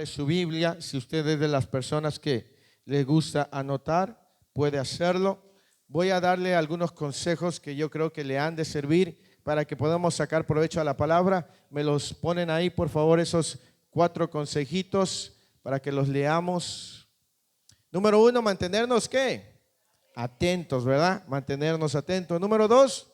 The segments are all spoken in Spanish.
prepare su Biblia. Si usted es de las personas que le gusta anotar, puede hacerlo. Voy a darle algunos consejos que yo creo que le han de servir para que podamos sacar provecho a la palabra. Me los ponen ahí, por favor, esos 4 consejitos para que los leamos. Número 1, mantenernos, ¿qué? Atentos, ¿verdad? Mantenernos atentos. Número 2,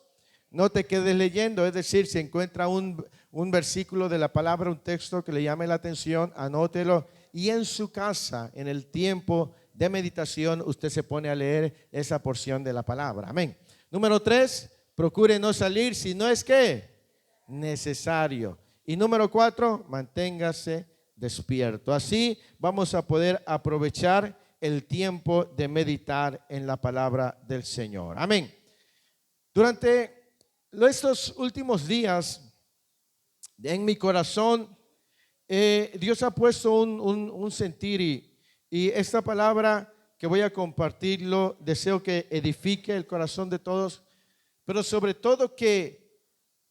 no te quedes leyendo, es decir, si encuentra un versículo de la palabra, un texto que le llame la atención, anótelo y en su casa, en el tiempo de meditación, usted se pone a leer esa porción de la palabra. Amén. Número 3, procure no salir si no es que necesario. Y número 4, manténgase despierto. Así vamos a poder aprovechar el tiempo de meditar en la palabra del Señor. Amén. Durante estos últimos días, en mi corazón, Dios ha puesto un sentir y esta palabra que voy a compartirlo, deseo que edifique el corazón de todos, pero sobre todo que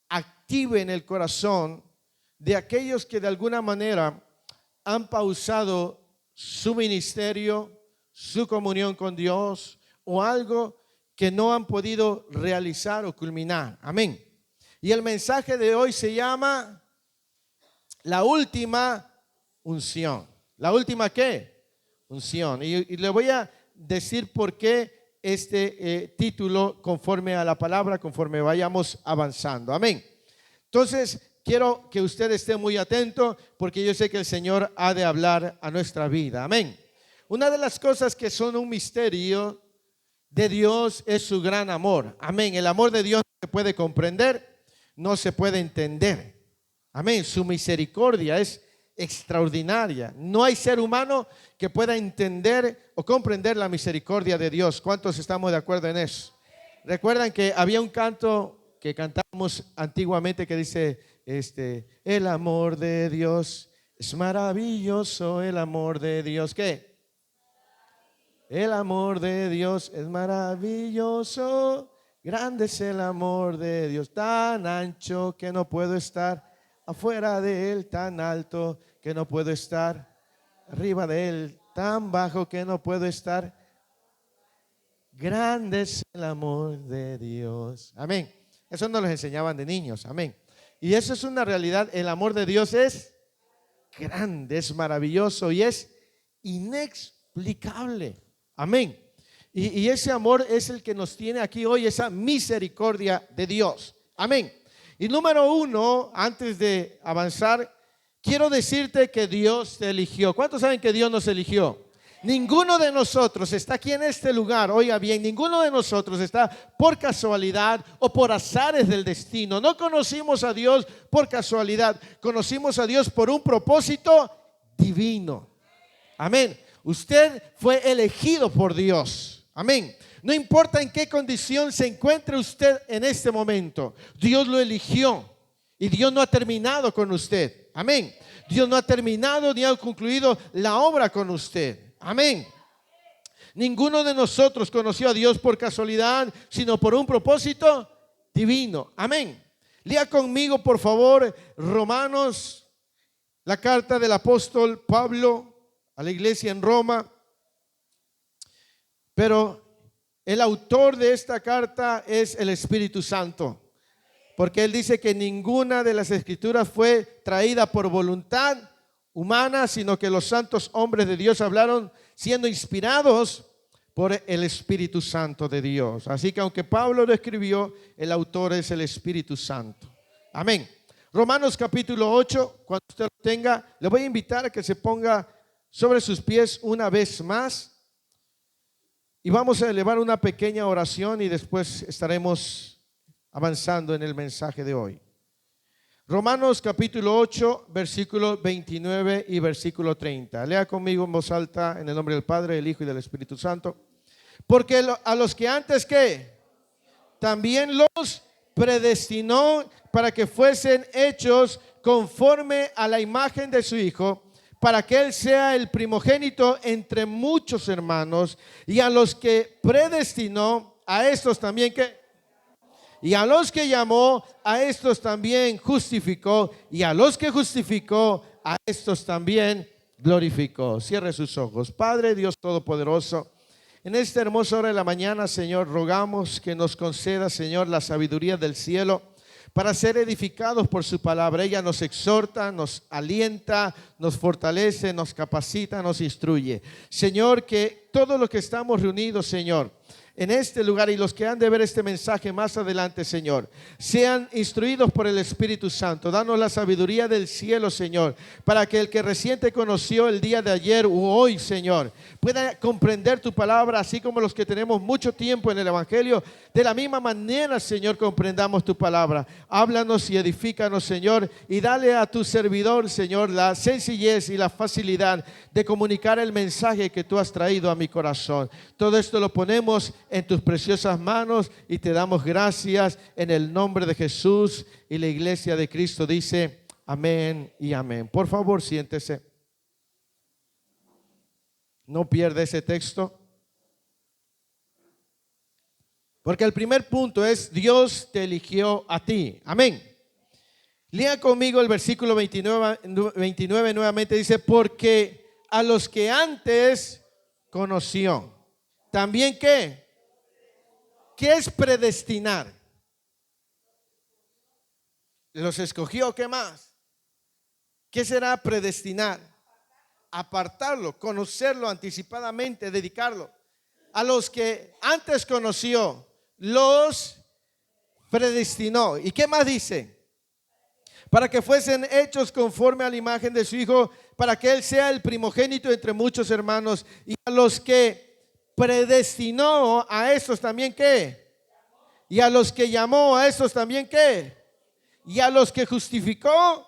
active en el corazón de aquellos que de alguna manera han pausado su ministerio, su comunión con Dios o algo que no han podido realizar o culminar. Amén. Y el mensaje de hoy se llama la última unción. ¿La última qué? Unción. Y le voy a decir por qué este título conforme a la palabra, conforme vayamos avanzando. Amén. Entonces, quiero que usted esté muy atento porque yo sé que el Señor ha de hablar a nuestra vida. Amén. Una de las cosas que son un misterio de Dios es su gran amor. Amén. El amor de Dios no se puede comprender, no se puede entender. Amén. Su misericordia es extraordinaria. No hay ser humano que pueda entender o comprender la misericordia de Dios. ¿Cuántos estamos de acuerdo en eso? Recuerdan que había un canto que cantábamos antiguamente que dice, el amor de Dios es maravilloso, el amor de Dios, ¿qué? El amor de Dios es maravilloso, grande es el amor de Dios, tan ancho que no puedo estar afuera de él, tan alto que no puedo estar arriba de él, tan bajo que no puedo estar. Grande es el amor de Dios. Amén. Eso nos lo enseñaban de niños. Amén. Y eso es una realidad. El amor de Dios es grande, es maravilloso y es inexplicable. Amén. Y ese amor es el que nos tiene aquí hoy, esa misericordia de Dios. Amén. Y número 1, antes de avanzar, quiero decirte que Dios te eligió. ¿Cuántos saben que Dios nos eligió? Ninguno de nosotros está aquí en este lugar, oiga bien, ninguno de nosotros está por casualidad o por azares del destino. No conocimos a Dios por casualidad, conocimos a Dios por un propósito divino. Amén. Usted fue elegido por Dios. Amén. No importa en qué condición se encuentre usted en este momento, Dios lo eligió y Dios no ha terminado con usted. Amén. Dios no ha terminado ni ha concluido la obra con usted. Amén. Ninguno de nosotros conoció a Dios por casualidad, sino por un propósito divino. Amén. Lea conmigo, por favor, Romanos, la carta del apóstol Pablo a la iglesia en Roma. Pero el autor de esta carta es el Espíritu Santo, porque él dice que ninguna de las escrituras fue traída por voluntad humana, sino que los santos hombres de Dios hablaron siendo inspirados por el Espíritu Santo de Dios. Así que aunque Pablo lo escribió, el autor es el Espíritu Santo. Amén. Romanos capítulo 8, cuando usted lo tenga, le voy a invitar a que se ponga sobre sus pies una vez más y vamos a elevar una pequeña oración y después estaremos avanzando en el mensaje de hoy. Romanos capítulo 8, versículo 29 y versículo 30. Lea conmigo en voz alta en el nombre del Padre, del Hijo y del Espíritu Santo. Porque a los que antes que también los predestinó para que fuesen hechos conforme a la imagen de su Hijo, para que Él sea el primogénito entre muchos hermanos. Y a los que predestinó, a estos también que... Y a los que llamó, a estos también justificó. Y a los que justificó, a estos también glorificó. Cierre sus ojos. Padre Dios Todopoderoso, en esta hermosa hora de la mañana, Señor, rogamos que nos conceda, Señor, la sabiduría del cielo para ser edificados por su palabra. Ella nos exhorta, nos alienta, nos fortalece, nos capacita, nos instruye. Señor, que todos los que estamos reunidos, Señor, en este lugar y los que han de ver este mensaje más adelante, Señor, sean instruidos por el Espíritu Santo. Danos la sabiduría del cielo, Señor, para que el que recién te conoció el día de ayer u hoy, Señor, pueda comprender tu palabra, así como los que tenemos mucho tiempo en el Evangelio. De la misma manera, Señor, comprendamos tu palabra. Háblanos y edifícanos, Señor, y dale a tu servidor, Señor, la sencillez y la facilidad de comunicar el mensaje que tú has traído a mi corazón. Todo esto lo ponemos en tus preciosas manos y te damos gracias en el nombre de Jesús. Y la iglesia de Cristo dice amén y amén. Por favor, siéntese. No pierda ese texto, porque el primer punto es: Dios te eligió a ti. Amén. Lea conmigo el versículo 29 nuevamente. Dice: porque a los que antes conoció, también ¿qué? ¿Qué es predestinar? Los escogió. ¿Qué más? ¿Qué será predestinar? Apartarlo, conocerlo anticipadamente, dedicarlo. A los que antes conoció, los predestinó. ¿Y qué más dice? Para que fuesen hechos conforme a la imagen de su Hijo, para que Él sea el primogénito entre muchos hermanos. Y a los que predestinó, a estos también ¿qué? Y a los que llamó, a estos también ¿qué? Y a los que justificó.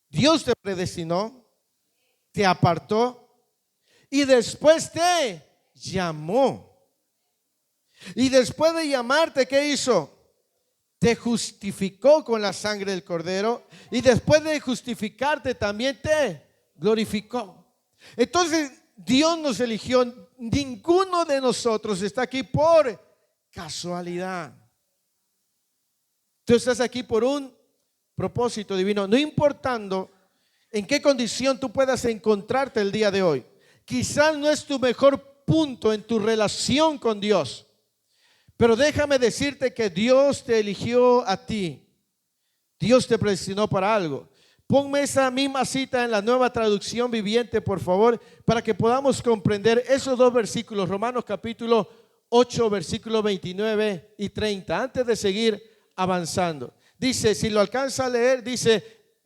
Dios te predestinó, te apartó y después te llamó. Y después de llamarte, ¿qué hizo? Te justificó con la sangre del Cordero, y después de justificarte también te glorificó. Entonces Dios nos eligió. Ninguno de nosotros está aquí por casualidad. Tú estás aquí por un propósito divino, no importando en qué condición tú puedas encontrarte el día de hoy. Quizás no es tu mejor punto en tu relación con Dios, pero déjame decirte que Dios te eligió a ti. Dios te predestinó para algo. Ponme esa misma cita en la Nueva Traducción Viviente, por favor, para que podamos comprender esos dos versículos. Romanos capítulo 8, versículos 29 y 30. Antes de seguir avanzando, dice, si lo alcanza a leer, dice,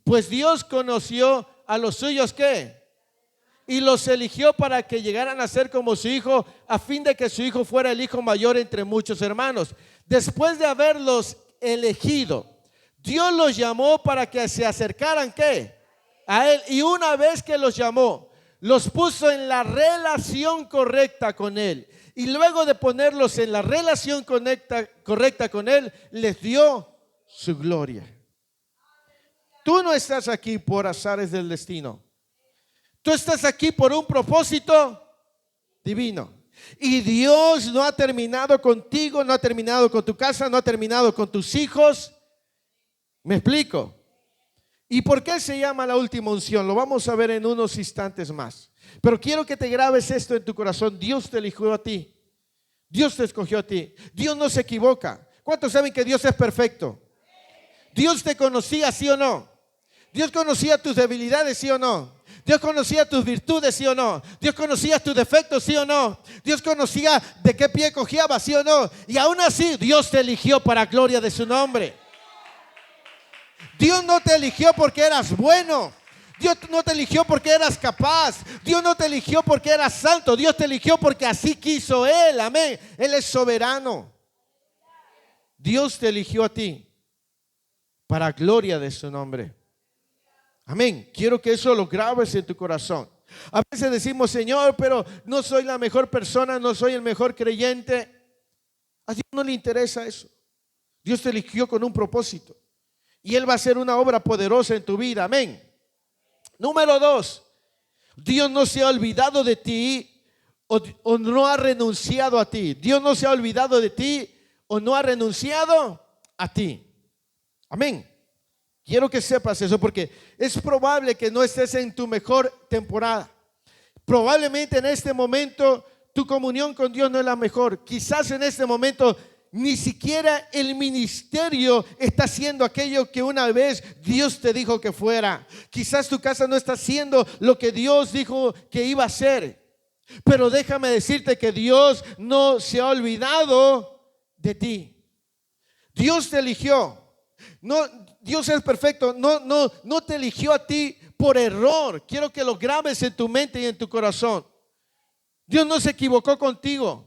pues Dios conoció a los suyos, ¿qué? Y los eligió para que llegaran a ser como su Hijo, a fin de que su Hijo fuera el hijo mayor entre muchos hermanos. Después de haberlos elegido, Dios los llamó para que se acercaran ¿qué? A Él. Y una vez que los llamó, los puso en la relación correcta con Él. Y luego de ponerlos en la relación correcta con Él, les dio su gloria. Tú no estás aquí por azares del destino. Tú estás aquí por un propósito divino. Y Dios no ha terminado contigo, no ha terminado con tu casa, no ha terminado con tus hijos. ¿Me explico? ¿Y por qué se llama la última unción? Lo vamos a ver en unos instantes más. Pero quiero que te grabes esto en tu corazón. Dios te eligió a ti. Dios te escogió a ti. Dios no se equivoca. ¿Cuántos saben que Dios es perfecto? Dios te conocía, ¿sí o no? Dios conocía tus debilidades, ¿sí o no? Dios conocía tus virtudes, ¿sí o no? Dios conocía tus defectos, ¿sí o no? Dios conocía de qué pie cojeabas, ¿sí o no? Y aún así Dios te eligió para gloria de su nombre. Dios no te eligió porque eras bueno. Dios no te eligió porque eras capaz. Dios no te eligió porque eras santo. Dios te eligió porque así quiso Él. Amén. Él es soberano. Dios te eligió a ti para gloria de su nombre. Amén. Quiero que eso lo grabes en tu corazón. A veces decimos, Señor, pero no soy la mejor persona, no soy el mejor creyente. A Dios no le interesa eso. Dios te eligió con un propósito. Y Él va a hacer una obra poderosa en tu vida. Amén. Número 2. Dios no se ha olvidado de ti o no ha renunciado a ti. Dios no se ha olvidado de ti o no ha renunciado a ti. Amén. Quiero que sepas eso porque es probable que no estés en tu mejor temporada. Probablemente en este momento tu comunión con Dios no es la mejor. Quizás en este momento ni siquiera el ministerio está haciendo aquello que una vez Dios te dijo que fuera. Quizás tu casa no está haciendo lo que Dios dijo que iba a hacer. Pero déjame decirte que Dios no se ha olvidado de ti. Dios te eligió. No, Dios es perfecto. No te eligió a ti por error. Quiero que lo grabes en tu mente y en tu corazón. Dios no se equivocó contigo.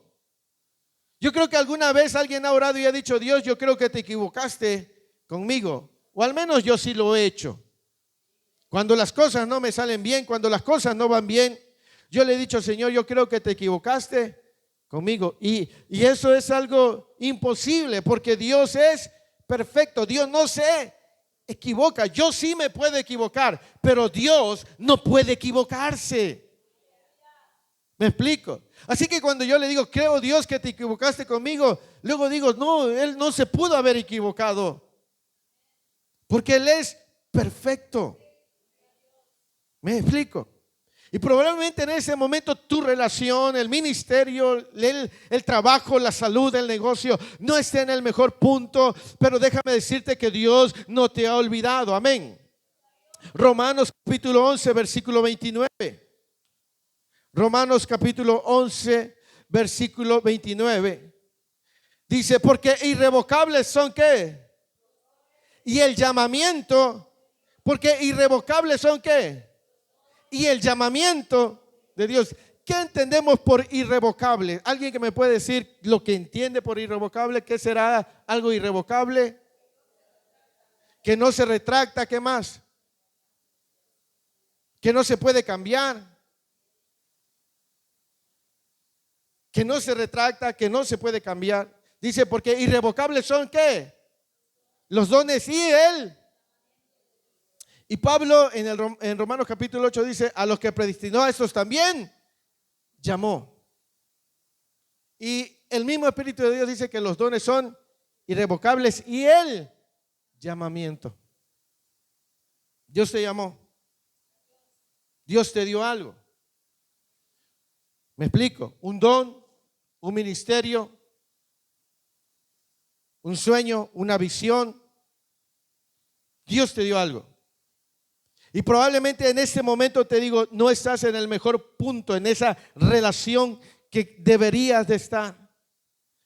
Yo creo que alguna vez alguien ha orado y ha dicho: Dios, yo creo que te equivocaste conmigo. O al menos yo sí lo he hecho. Cuando las cosas no me salen bien, cuando las cosas no van bien, yo le he dicho: Señor, yo creo que te equivocaste conmigo. Y eso es algo imposible porque Dios es perfecto. Dios no se equivoca. Yo sí me puedo equivocar, pero Dios no puede equivocarse. ¿Me explico? Así que cuando yo le digo: creo, Dios, que te equivocaste conmigo, luego digo: no, Él no se pudo haber equivocado porque Él es perfecto. ¿Me explico? Y probablemente en ese momento tu relación, el ministerio, el trabajo, la salud, el negocio no esté en el mejor punto, pero déjame decirte que Dios no te ha olvidado. Amén. Romanos capítulo 11, versículo 29. Romanos capítulo 11, versículo 29. Dice: porque irrevocables son ¿qué? Y el llamamiento. Porque irrevocables son ¿qué? Y el llamamiento de Dios. ¿Qué entendemos por irrevocable? ¿Alguien que me puede decir lo que entiende por irrevocable? ¿Qué será algo irrevocable? Que no se retracta. ¿Qué más? Que no se puede cambiar. Que no se retracta, que no se puede cambiar. Dice: porque irrevocables son ¿qué? Los dones y Él. Y Pablo en Romanos capítulo 8 dice: a los que predestinó, a estos también llamó. Y el mismo Espíritu de Dios dice que los dones son irrevocables y el llamamiento. Dios te llamó. Dios te dio algo. ¿Me explico? Un don, un ministerio, un sueño, una visión. Dios te dio algo. Y probablemente en este momento, te digo, no estás en el mejor punto, en esa relación que deberías de estar.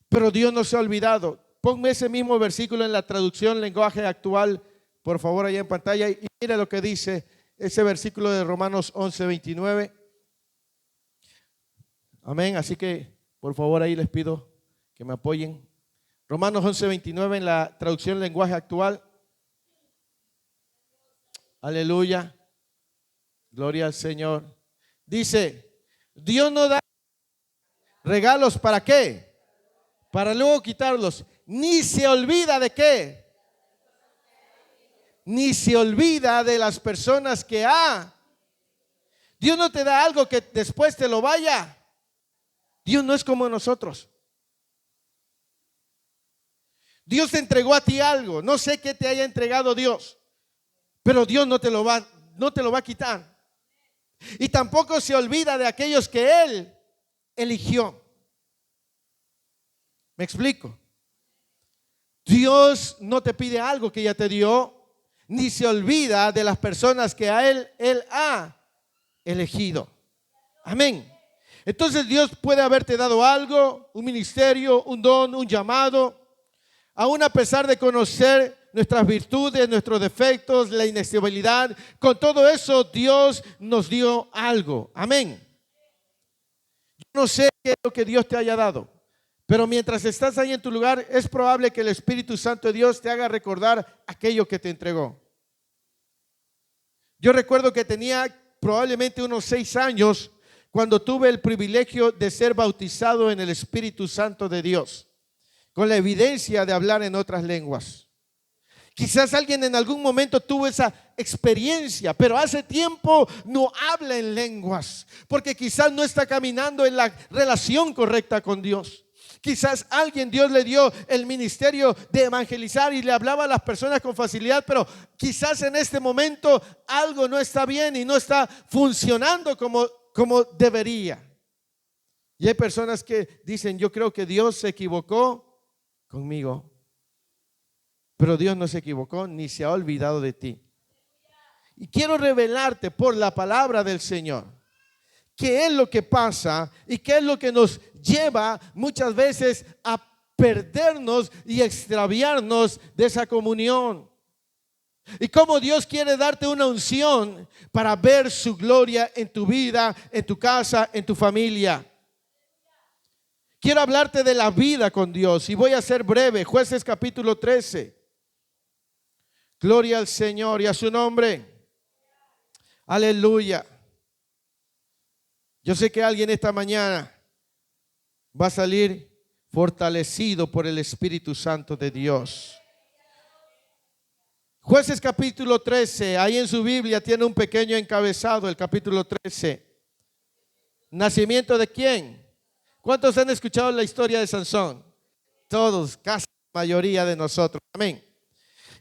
Pero Dios no se ha olvidado. Ponme ese mismo versículo en la traducción lenguaje actual, por favor, allá en pantalla. Y mira lo que dice ese versículo de Romanos 11, 29. Amén. Así que, por favor, ahí les pido que me apoyen. Romanos 11, 29 en la traducción lenguaje actual. Aleluya. Gloria al Señor. Dice: Dios no da regalos ¿para qué? Para luego quitarlos. Ni se olvida de qué. Ni se olvida de las personas que ha. Dios no te da algo que después te lo vaya. Dios no es como nosotros. Dios te entregó a ti algo. No sé qué te haya entregado Dios, pero Dios no te lo va a quitar. Y tampoco se olvida de aquellos que Él eligió. ¿Me explico? Dios no te pide algo que ya te dio, ni se olvida de las personas que a Él ha elegido. Amén. Entonces Dios puede haberte dado algo, un ministerio, un don, un llamado, aún a pesar de conocer nuestras virtudes, nuestros defectos, la inestabilidad. Con todo eso Dios nos dio algo. Amén. Yo no sé qué es lo que Dios te haya dado, pero mientras estás ahí en tu lugar, es probable que el Espíritu Santo de Dios te haga recordar aquello que te entregó. Yo recuerdo que tenía probablemente unos 6 años cuando tuve el privilegio de ser bautizado en el Espíritu Santo de Dios, con la evidencia de hablar en otras lenguas. Quizás alguien en algún momento tuvo esa experiencia, pero hace tiempo no habla en lenguas, porque quizás no está caminando en la relación correcta con Dios. Quizás alguien, Dios le dio el ministerio de evangelizar y le hablaba a las personas con facilidad, pero quizás en este momento algo no está bien y no está funcionando como debería. Y hay personas que dicen, yo creo que Dios se equivocó conmigo. Pero Dios no se equivocó ni se ha olvidado de ti. Y quiero revelarte por la palabra del Señor qué es lo que pasa y qué es lo que nos lleva muchas veces a perdernos y extraviarnos de esa comunión. Y cómo Dios quiere darte una unción para ver su gloria en tu vida, en tu casa, en tu familia. Quiero hablarte de la vida con Dios y voy a ser breve. Jueces capítulo 13. Gloria al Señor y a su nombre. Aleluya. Yo sé que alguien esta mañana va a salir fortalecido por el Espíritu Santo de Dios. Jueces capítulo 13, ahí en su Biblia tiene un pequeño encabezado, el capítulo 13. ¿Nacimiento de quién? ¿Cuántos han escuchado la historia de Sansón? Todos, casi la mayoría de nosotros. Amén.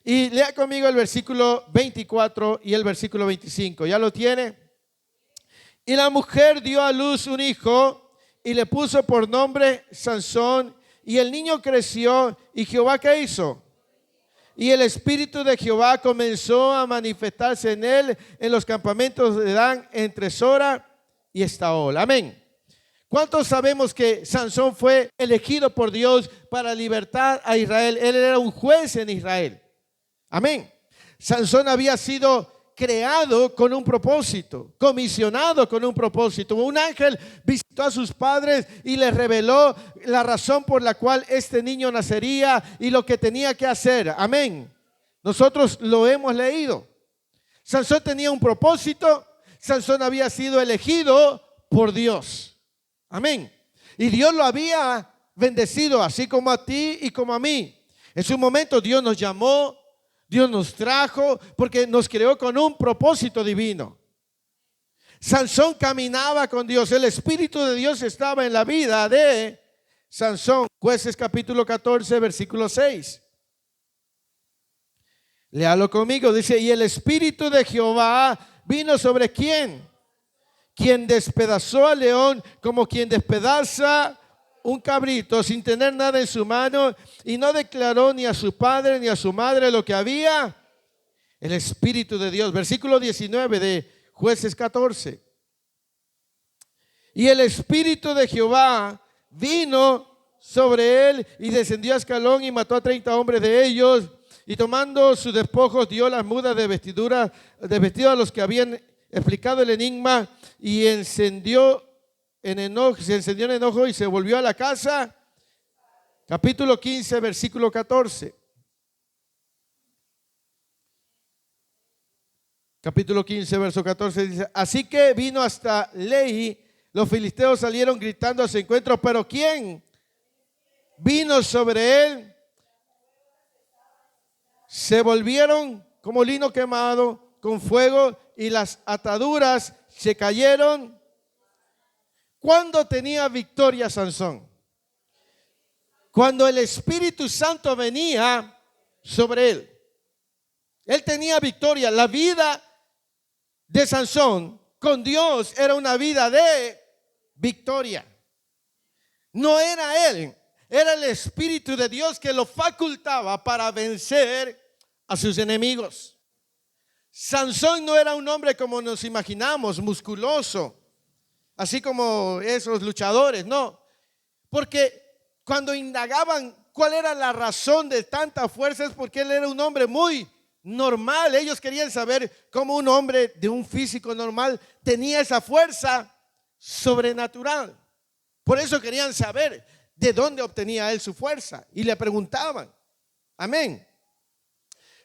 Y lea conmigo el versículo 24 y el versículo 25. ¿Ya lo tiene? Y la mujer dio a luz un hijo y le puso por nombre Sansón. Y el niño creció y Jehová, ¿qué hizo? Y el espíritu de Jehová comenzó a manifestarse en él en los campamentos de Dan entre Sora y Estaol. Amén. ¿Cuántos sabemos que Sansón fue elegido por Dios para libertar a Israel? Él era un juez en Israel. Amén. Sansón había sido creado con un propósito, comisionado con un propósito. Un ángel visitó a sus padres y les reveló la razón por la cual este niño nacería y lo que tenía que hacer. Amén. Nosotros lo hemos leído. Sansón tenía un propósito. Sansón había sido elegido por Dios. Amén. Y Dios lo había bendecido, así como a ti y como a mí. En su momento Dios nos llamó, Dios nos trajo, porque nos creó con un propósito divino. Sansón caminaba con Dios. El Espíritu de Dios estaba en la vida de Sansón. Jueces capítulo 14, versículo 6. Léalo conmigo. Dice, y el Espíritu de Jehová vino sobre ¿quién? Quien despedazó al león como quien despedaza un cabrito sin tener nada en su mano, y no declaró ni a su padre ni a su madre lo que había. El Espíritu de Dios. Versículo 19 de Jueces 14. Y el Espíritu de Jehová vino sobre él y descendió a Ascalón y mató a 30 hombres de ellos, y tomando sus despojos dio las mudas de vestido a los que habían explicado el enigma, y se encendió en enojo y se volvió a la casa. Capítulo 15, versículo 14. Capítulo 15, verso 14 dice, así que vino hasta Lehi, los filisteos salieron gritando a su encuentro, pero ¿quién vino sobre él? Se volvieron como lino quemado con fuego y las ataduras se cayeron. ¿Cuándo tenía victoria Sansón? Cuando el Espíritu Santo venía sobre él. Él tenía victoria. La vida de Sansón con Dios era una vida de victoria. No era él, era el Espíritu de Dios que lo facultaba para vencer a sus enemigos. Sansón no era un hombre como nos imaginamos, musculoso, así como esos luchadores, no. Porque cuando indagaban cuál era la razón de tanta fuerza, es porque él era un hombre muy normal. Ellos querían saber cómo un hombre de un físico normal tenía esa fuerza sobrenatural. Por eso querían saber de dónde obtenía él su fuerza y le preguntaban. Amén.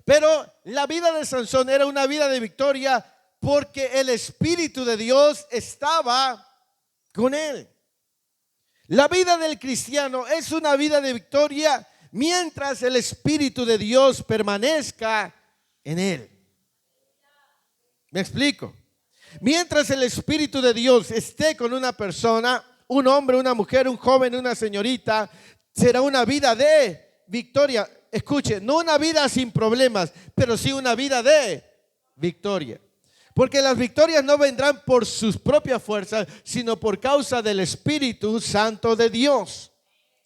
Pero la vida de Sansón era una vida de victoria porque el Espíritu de Dios estaba con él. La vida del cristiano es una vida de victoria mientras el Espíritu de Dios permanezca en él. ¿Me explico? Mientras el Espíritu de Dios esté con una persona, un hombre, una mujer, un joven, una señorita, será una vida de victoria. Escuche, no una vida sin problemas, pero sí una vida de victoria. Porque las victorias no vendrán por sus propias fuerzas, sino por causa del Espíritu Santo de Dios.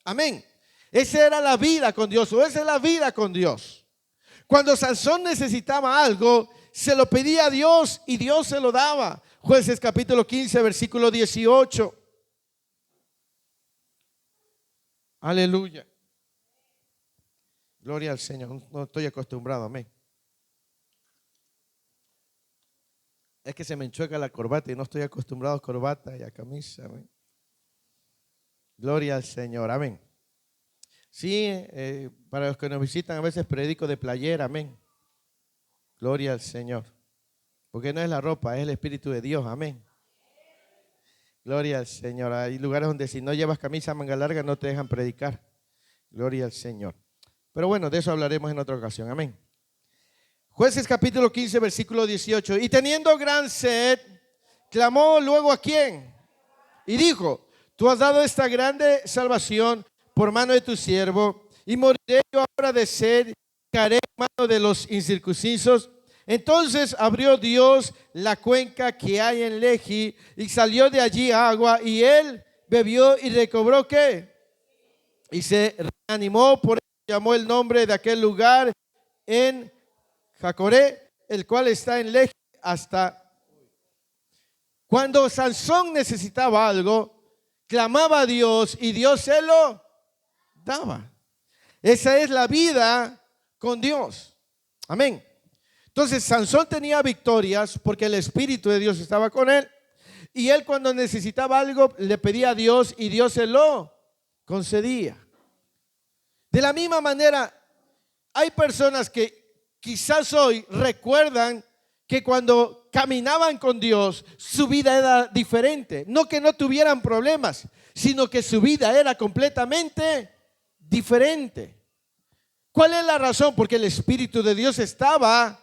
Amén. Esa era la vida con Dios, o esa es la vida con Dios. Cuando Sansón necesitaba algo, se lo pedía a Dios y Dios se lo daba. Jueces capítulo 15, versículo 18. Aleluya. Gloria al Señor. No estoy acostumbrado, amén. Es que se me enchueca la corbata y no estoy acostumbrado a corbata y a camisa, amén. Gloria al Señor, amén. Sí, para los que nos visitan a veces predico de playera, amén. Gloria al Señor. Porque no es la ropa, es el Espíritu de Dios, amén. Gloria al Señor. Hay lugares donde si no llevas camisa manga larga no te dejan predicar. Gloria al Señor. Pero bueno, de eso hablaremos en otra ocasión, amén. Jueces capítulo 15, versículo 18. Y teniendo gran sed, clamó luego ¿a quién? Y dijo: tú has dado esta grande salvación por mano de tu siervo, y moriré yo ahora de sed, y caeré en mano de los incircuncisos. Entonces abrió Dios la cuenca que hay en Lehi, y salió de allí agua, y él bebió y recobró ¿qué? Y se reanimó, por eso llamó el nombre de aquel lugar en Jacoré, el cual está en Lehi hasta. Cuando Sansón necesitaba algo, clamaba a Dios y Dios se lo daba. Esa es la vida con Dios. Amén. Entonces Sansón tenía victorias porque el Espíritu de Dios estaba con él. Y él cuando necesitaba algo le pedía a Dios y Dios se lo concedía. De la misma manera, hay personas que quizás hoy recuerdan que cuando caminaban con Dios, su vida era diferente. No que no tuvieran problemas, sino que su vida era completamente diferente. ¿Cuál es la razón? Porque el Espíritu de Dios estaba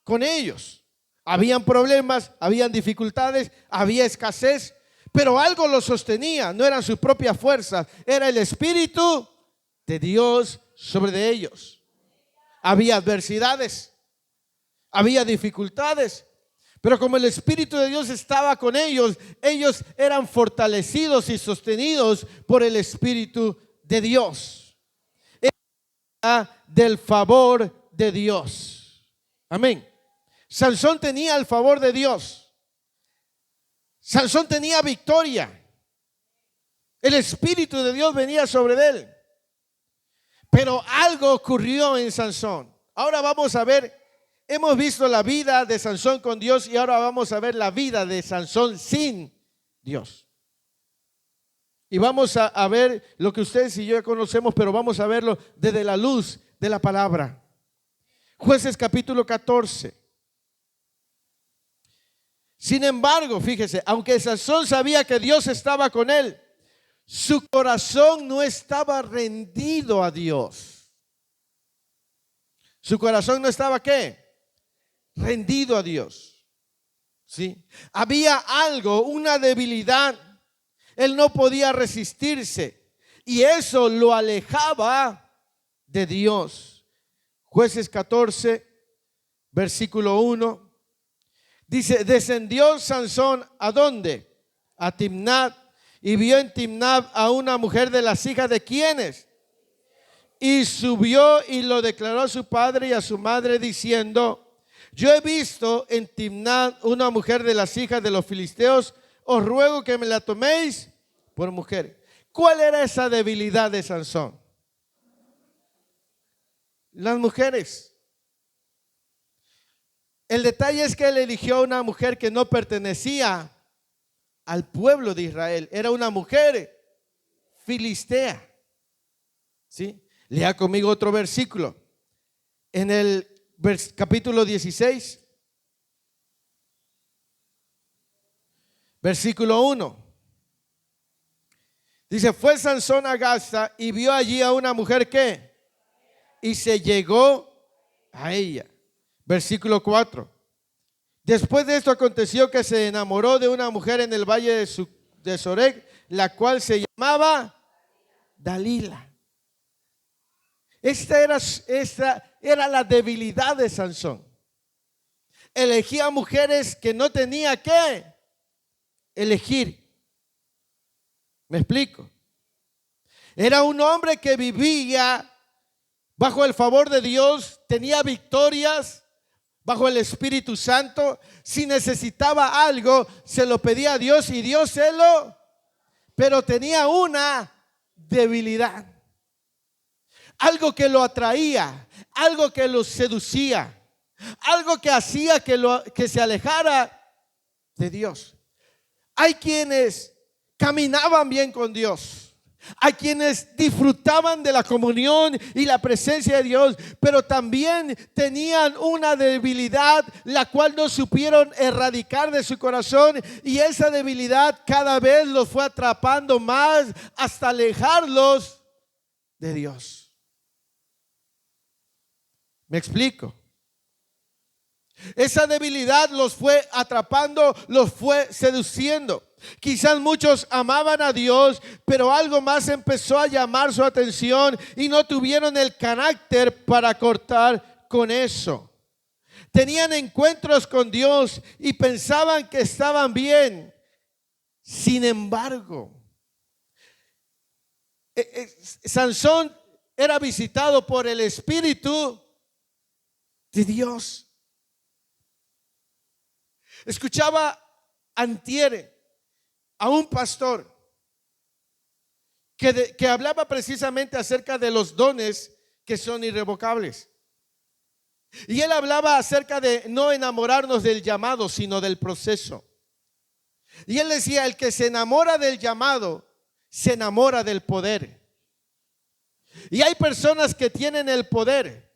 con ellos. Habían problemas, habían dificultades, había escasez, pero algo los sostenía. No eran sus propias fuerzas, era el Espíritu de Dios sobre de ellos. Había adversidades, había dificultades, pero como el Espíritu de Dios estaba con ellos, ellos eran fortalecidos y sostenidos por el Espíritu de Dios. Era del favor de Dios. Amén. Sansón tenía el favor de Dios. Sansón tenía victoria. El Espíritu de Dios venía sobre él. Pero algo ocurrió en Sansón. Ahora vamos a ver, hemos visto la vida de Sansón con Dios y ahora vamos a ver la vida de Sansón sin Dios. Y vamos a ver lo que ustedes y yo ya conocemos, pero vamos a verlo desde la luz de la palabra. Jueces capítulo 14. Sin embargo, fíjese, aunque Sansón sabía que Dios estaba con él, su corazón no estaba rendido a Dios. Su corazón no estaba ¿qué? Rendido a Dios. ¿Sí? Había algo, una debilidad. Él no podía resistirse y eso lo alejaba de Dios. Jueces 14, versículo 1. Dice, descendió Sansón ¿a dónde? A Timnat, y vio en Timnat a una mujer de las hijas de ¿quiénes? Y subió y lo declaró a su padre y a su madre diciendo, yo he visto en Timnat una mujer de las hijas de los filisteos, os ruego que me la toméis por mujer. ¿Cuál era esa debilidad de Sansón? Las mujeres. El detalle es que él eligió a una mujer que no pertenecía al pueblo de Israel. Era una mujer filistea. ¿Sí? Lea conmigo otro versículo. En el capítulo 16, versículo 1. Dice, fue Sansón a Gaza y vio allí a una mujer que, y se llegó a ella. Versículo 4. Después de esto aconteció que se enamoró de una mujer en el valle de Sorek, la cual se llamaba Dalila. Esta era la debilidad de Sansón. Elegía mujeres que no tenía que elegir. ¿Me explico? Era un hombre que vivía bajo el favor de Dios, tenía victorias bajo el Espíritu Santo. Si necesitaba algo, se lo pedía a Dios y Dios se lo, pero tenía una debilidad. Algo que lo atraía, algo que lo seducía, algo que hacía que se alejara de Dios. Hay quienes caminaban bien con Dios, hay quienes disfrutaban de la comunión y la presencia de Dios, pero también tenían una debilidad la cual no supieron erradicar de su corazón, y esa debilidad cada vez los fue atrapando más hasta alejarlos de Dios. ¿Me explico? Esa debilidad los fue atrapando, los fue seduciendo. Quizás muchos amaban a Dios, pero algo más empezó a llamar su atención y no tuvieron el carácter para cortar con eso. Tenían encuentros con Dios y pensaban que estaban bien. Sin embargo, Sansón era visitado por el Espíritu de Dios. Escuchaba antier a un pastor que hablaba precisamente acerca de los dones que son irrevocables. Y él hablaba acerca de no enamorarnos del llamado, sino del proceso. Y él decía, el que se enamora del llamado, se enamora del poder. Y hay personas que tienen el poder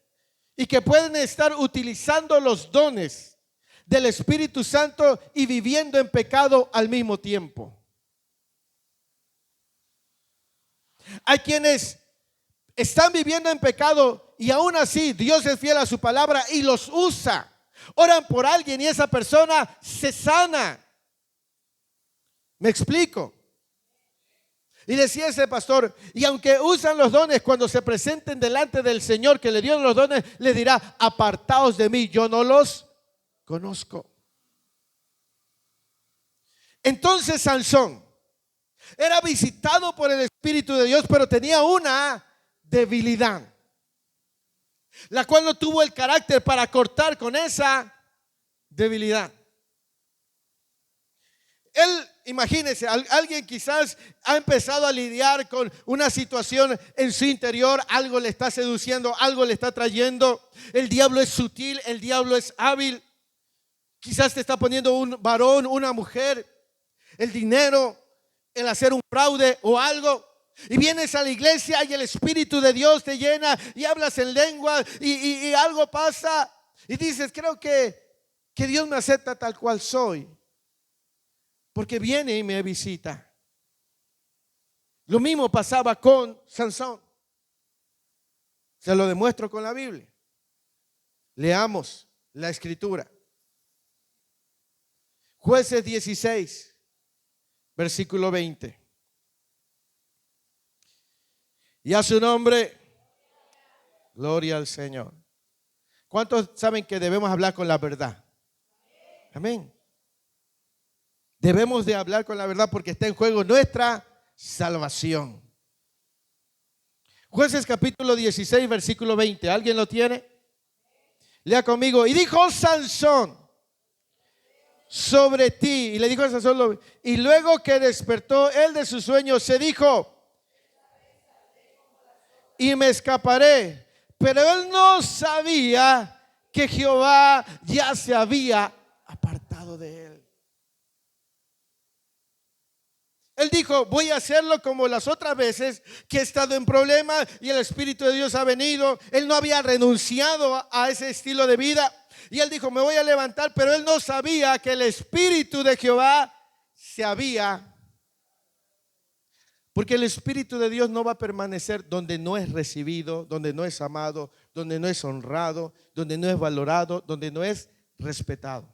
y que pueden estar utilizando los dones del Espíritu Santo y viviendo en pecado al mismo tiempo. Hay quienes están viviendo en pecado y aún así Dios es fiel a su palabra y los usa. Oran por alguien y esa persona se sana. ¿Me explico? Y decía ese pastor, y aunque usan los dones, cuando se presenten delante del Señor que le dio los dones, le dirá, apartaos de mí, yo no los conozco. Entonces Sansón era visitado por el Espíritu de Dios, pero tenía una debilidad, la cual no tuvo el carácter para cortar con esa debilidad. Él, imagínese, alguien quizás ha empezado a lidiar con una situación en su interior, algo le está seduciendo, algo le está trayendo. El diablo es sutil, el diablo es hábil. Quizás te está poniendo un varón, una mujer, el dinero, el hacer un fraude o algo. Y vienes a la iglesia y el Espíritu de Dios te llena y hablas en lengua y algo pasa. Y dices, creo que Dios me acepta tal cual soy, porque viene y me visita. Lo mismo pasaba con Sansón. Se lo demuestro con la Biblia. Leamos la escritura. Jueces 16, versículo 20. Y a su nombre, gloria al Señor. ¿Cuántos saben que debemos hablar con la verdad? Amén. Debemos de hablar con la verdad porque está en juego nuestra salvación. Jueces capítulo 16, versículo 20. ¿Alguien lo tiene? Lea conmigo. Y dijo Sansón sobre ti. Y le dijo a Sansón, y luego que despertó él de su sueño, se dijo, y me escaparé. Pero él no sabía que Jehová ya se había apartado de él. Él dijo, voy a hacerlo como las otras veces que he estado en problemas y el Espíritu de Dios ha venido. Él no había renunciado a ese estilo de vida. Y él dijo, me voy a levantar, pero él no sabía que el Espíritu de Jehová se había. Porque el Espíritu de Dios no va a permanecer donde no es recibido, donde no es amado, donde no es honrado, donde no es valorado, donde no es respetado.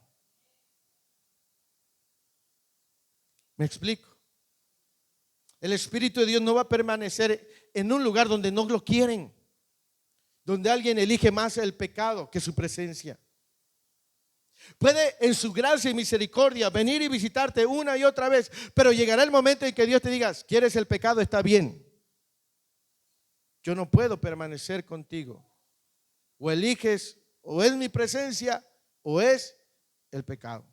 ¿Me explico? El Espíritu de Dios no va a permanecer en un lugar donde no lo quieren. donde alguien elige más el pecado que su presencia. Puede en su gracia y misericordia venir y visitarte una y otra vez, pero llegará el momento en que Dios te diga: ¿quieres el pecado? Está bien. Yo no puedo permanecer contigo. O eliges, o es mi presencia, o es el pecado.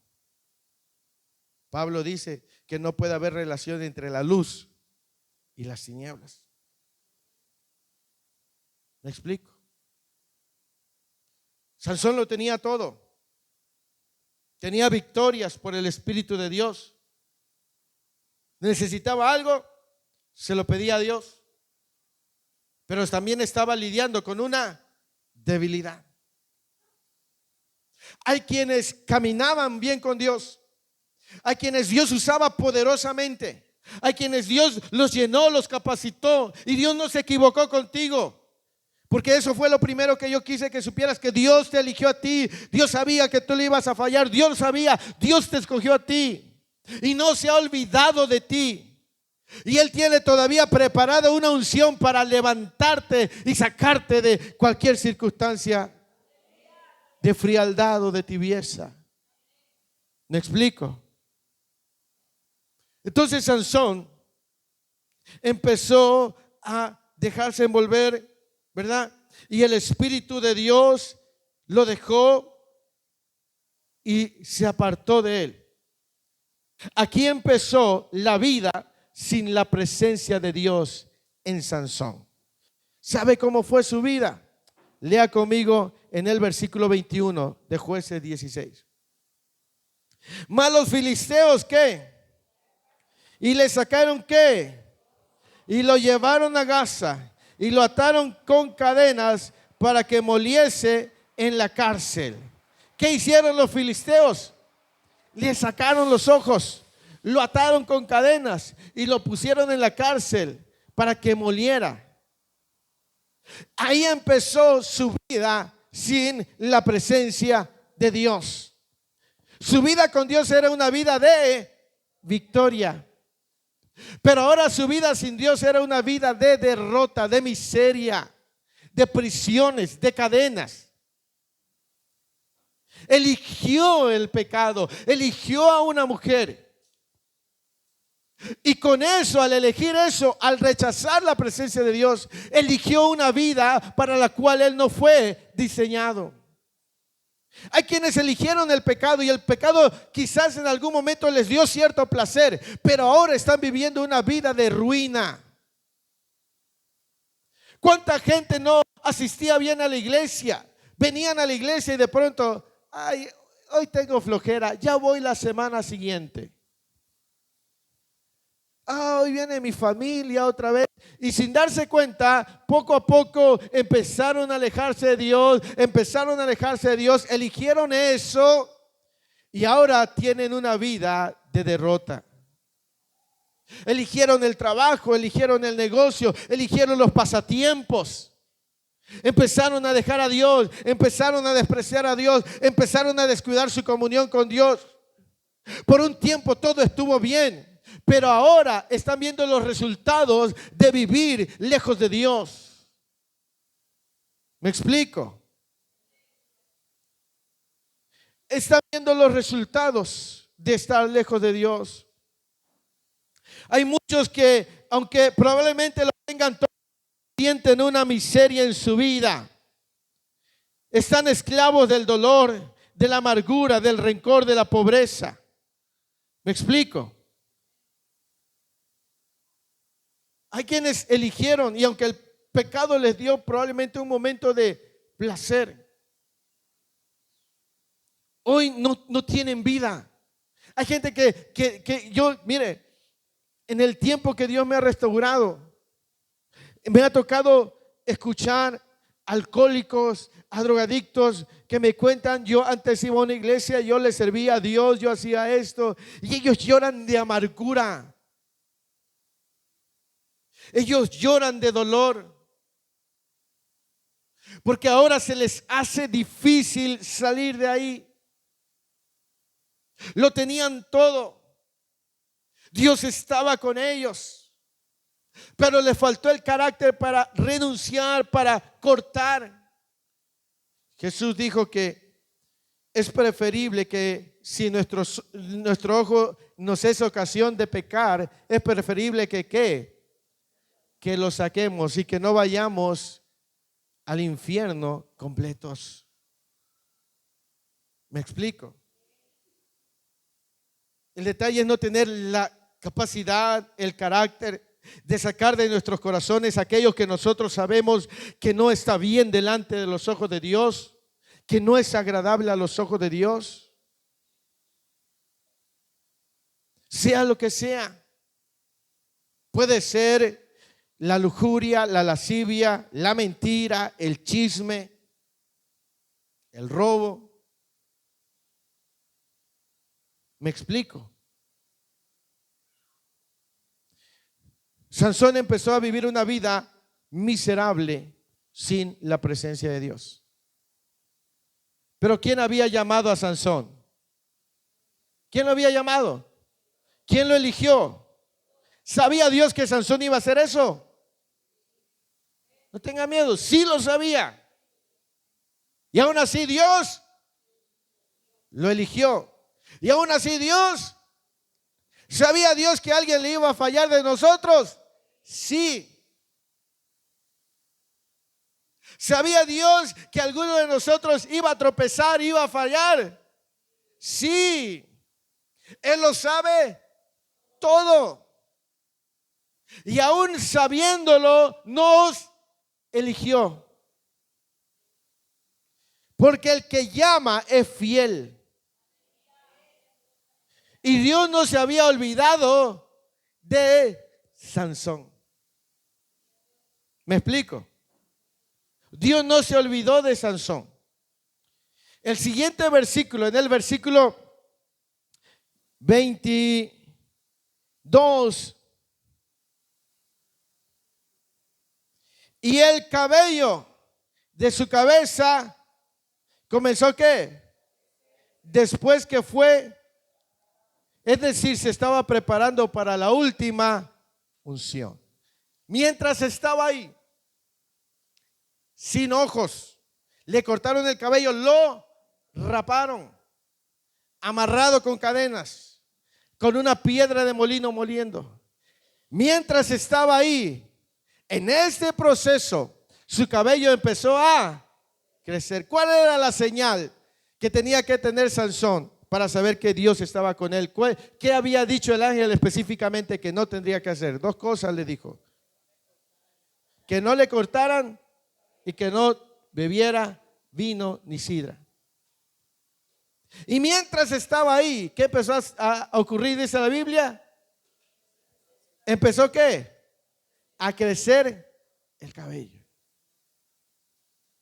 Pablo dice que no puede haber relación entre la luz y las tinieblas. ¿Me explico? Sansón lo tenía todo. Tenía victorias por el Espíritu de Dios. Necesitaba algo, se lo pedía a Dios. Pero también estaba lidiando con una debilidad. Hay quienes caminaban bien con Dios. Hay quienes Dios usaba poderosamente. Hay quienes Dios los llenó, los capacitó. Y Dios no se equivocó contigo. Porque eso fue lo primero que yo quise que supieras, que Dios te eligió a ti. Dios sabía que tú le ibas a fallar. Dios sabía, Dios te escogió a ti. Y no se ha olvidado de ti. Y Él tiene todavía preparada una unción para levantarte y sacarte de cualquier circunstancia de frialdad o de tibieza. ¿Me explico? Entonces Sansón empezó a dejarse envolver, ¿verdad? Y el Espíritu de Dios lo dejó y se apartó de él. Aquí empezó la vida sin la presencia de Dios en Sansón. ¿Sabe cómo fue su vida? Lea conmigo en el versículo 21 de Jueces 16. Mas los filisteos, ¿qué? Y le sacaron, ¿qué? Y lo llevaron a Gaza y lo ataron con cadenas para que moliese en la cárcel. ¿Qué hicieron los filisteos? Le sacaron los ojos, lo ataron con cadenas y lo pusieron en la cárcel para que moliera. Ahí empezó su vida sin la presencia de Dios. Su vida con Dios era una vida de victoria. Pero ahora su vida sin Dios era una vida de derrota, de miseria, de prisiones, de cadenas. Eligió el pecado, eligió a una mujer. Y con eso, al elegir eso, al rechazar la presencia de Dios, eligió una vida para la cual él no fue diseñado. Hay quienes eligieron el pecado y el pecado quizás en algún momento les dio cierto placer, pero ahora están viviendo una vida de ruina. ¿Cuánta gente no asistía bien a la iglesia? Venían a la iglesia y de pronto, ay, hoy tengo flojera, ya voy la semana siguiente. Hoy viene mi familia otra vez. Y sin darse cuenta, poco a poco empezaron a alejarse de Dios, eligieron eso y ahora tienen una vida de derrota. Eligieron el trabajo, eligieron el negocio, eligieron los pasatiempos. Empezaron a dejar a Dios, empezaron a despreciar a Dios, empezaron a descuidar su comunión con Dios. Por un tiempo todo estuvo bien. Pero ahora están viendo los resultados de vivir lejos de Dios. ¿Me explico? Están viendo los resultados de estar lejos de Dios. Hay muchos que, aunque probablemente lo tengan todo, sienten una miseria en su vida. Están esclavos del dolor, de la amargura, del rencor, de la pobreza. ¿Me explico? Hay quienes eligieron, y aunque el pecado les dio probablemente un momento de placer, hoy no tienen vida. Hay gente que yo, mire, en el tiempo que Dios me ha restaurado, me ha tocado escuchar alcohólicos, a drogadictos que me cuentan: yo antes iba a una iglesia, yo le servía a Dios, yo hacía esto, y ellos lloran de amargura. Ellos lloran de dolor porque ahora se les hace difícil salir de ahí. Lo tenían todo. Dios estaba con ellos, pero les faltó el carácter para renunciar, para cortar. Jesús dijo que es preferible que si nuestro ojo nos es ocasión de pecar, es preferible que ¿qué? Que lo saquemos y que no vayamos al infierno completos. ¿Me explico? El detalle es no tener la capacidad, el carácter de sacar de nuestros corazones aquello que nosotros sabemos que no está bien delante de los ojos de Dios, que no es agradable a los ojos de Dios. Sea lo que sea. Puede ser la lujuria, la lascivia, la mentira, el chisme, el robo. ¿Me explico? Sansón empezó a vivir una vida miserable sin la presencia de Dios. Pero ¿quién había llamado a Sansón? ¿Quién lo había llamado? ¿Quién lo eligió? ¿Sabía Dios que Sansón iba a hacer eso? No tenga miedo, sí lo sabía. Y aún así Dios lo eligió. Y aún así Dios, ¿sabía Dios que alguien le iba a fallar de nosotros? Sí. ¿Sabía Dios que alguno de nosotros iba a tropezar, iba a fallar? Sí. Él lo sabe todo. Y aún sabiéndolo, nos eligió. Porque el que llama es fiel. Y Dios no se había olvidado de Sansón. ¿Me explico? Dios no se olvidó de Sansón. El siguiente versículo, en el versículo 22. Y el cabello de su cabeza comenzó ¿qué? Después que fue, es decir, se estaba preparando para la última unción. Mientras estaba ahí, sin ojos, le cortaron el cabello, lo raparon, amarrado con cadenas, con una piedra de molino moliendo. Mientras estaba ahí, en este proceso, su cabello empezó a crecer. ¿Cuál era la señal que tenía que tener Sansón para saber que Dios estaba con él? ¿Qué había dicho el ángel específicamente que no tendría que hacer? Dos cosas le dijo: que no le cortaran y que no bebiera vino ni sidra. Y mientras estaba ahí, ¿qué empezó a ocurrir? Dice la Biblia. ¿Empezó qué? A crecer el cabello.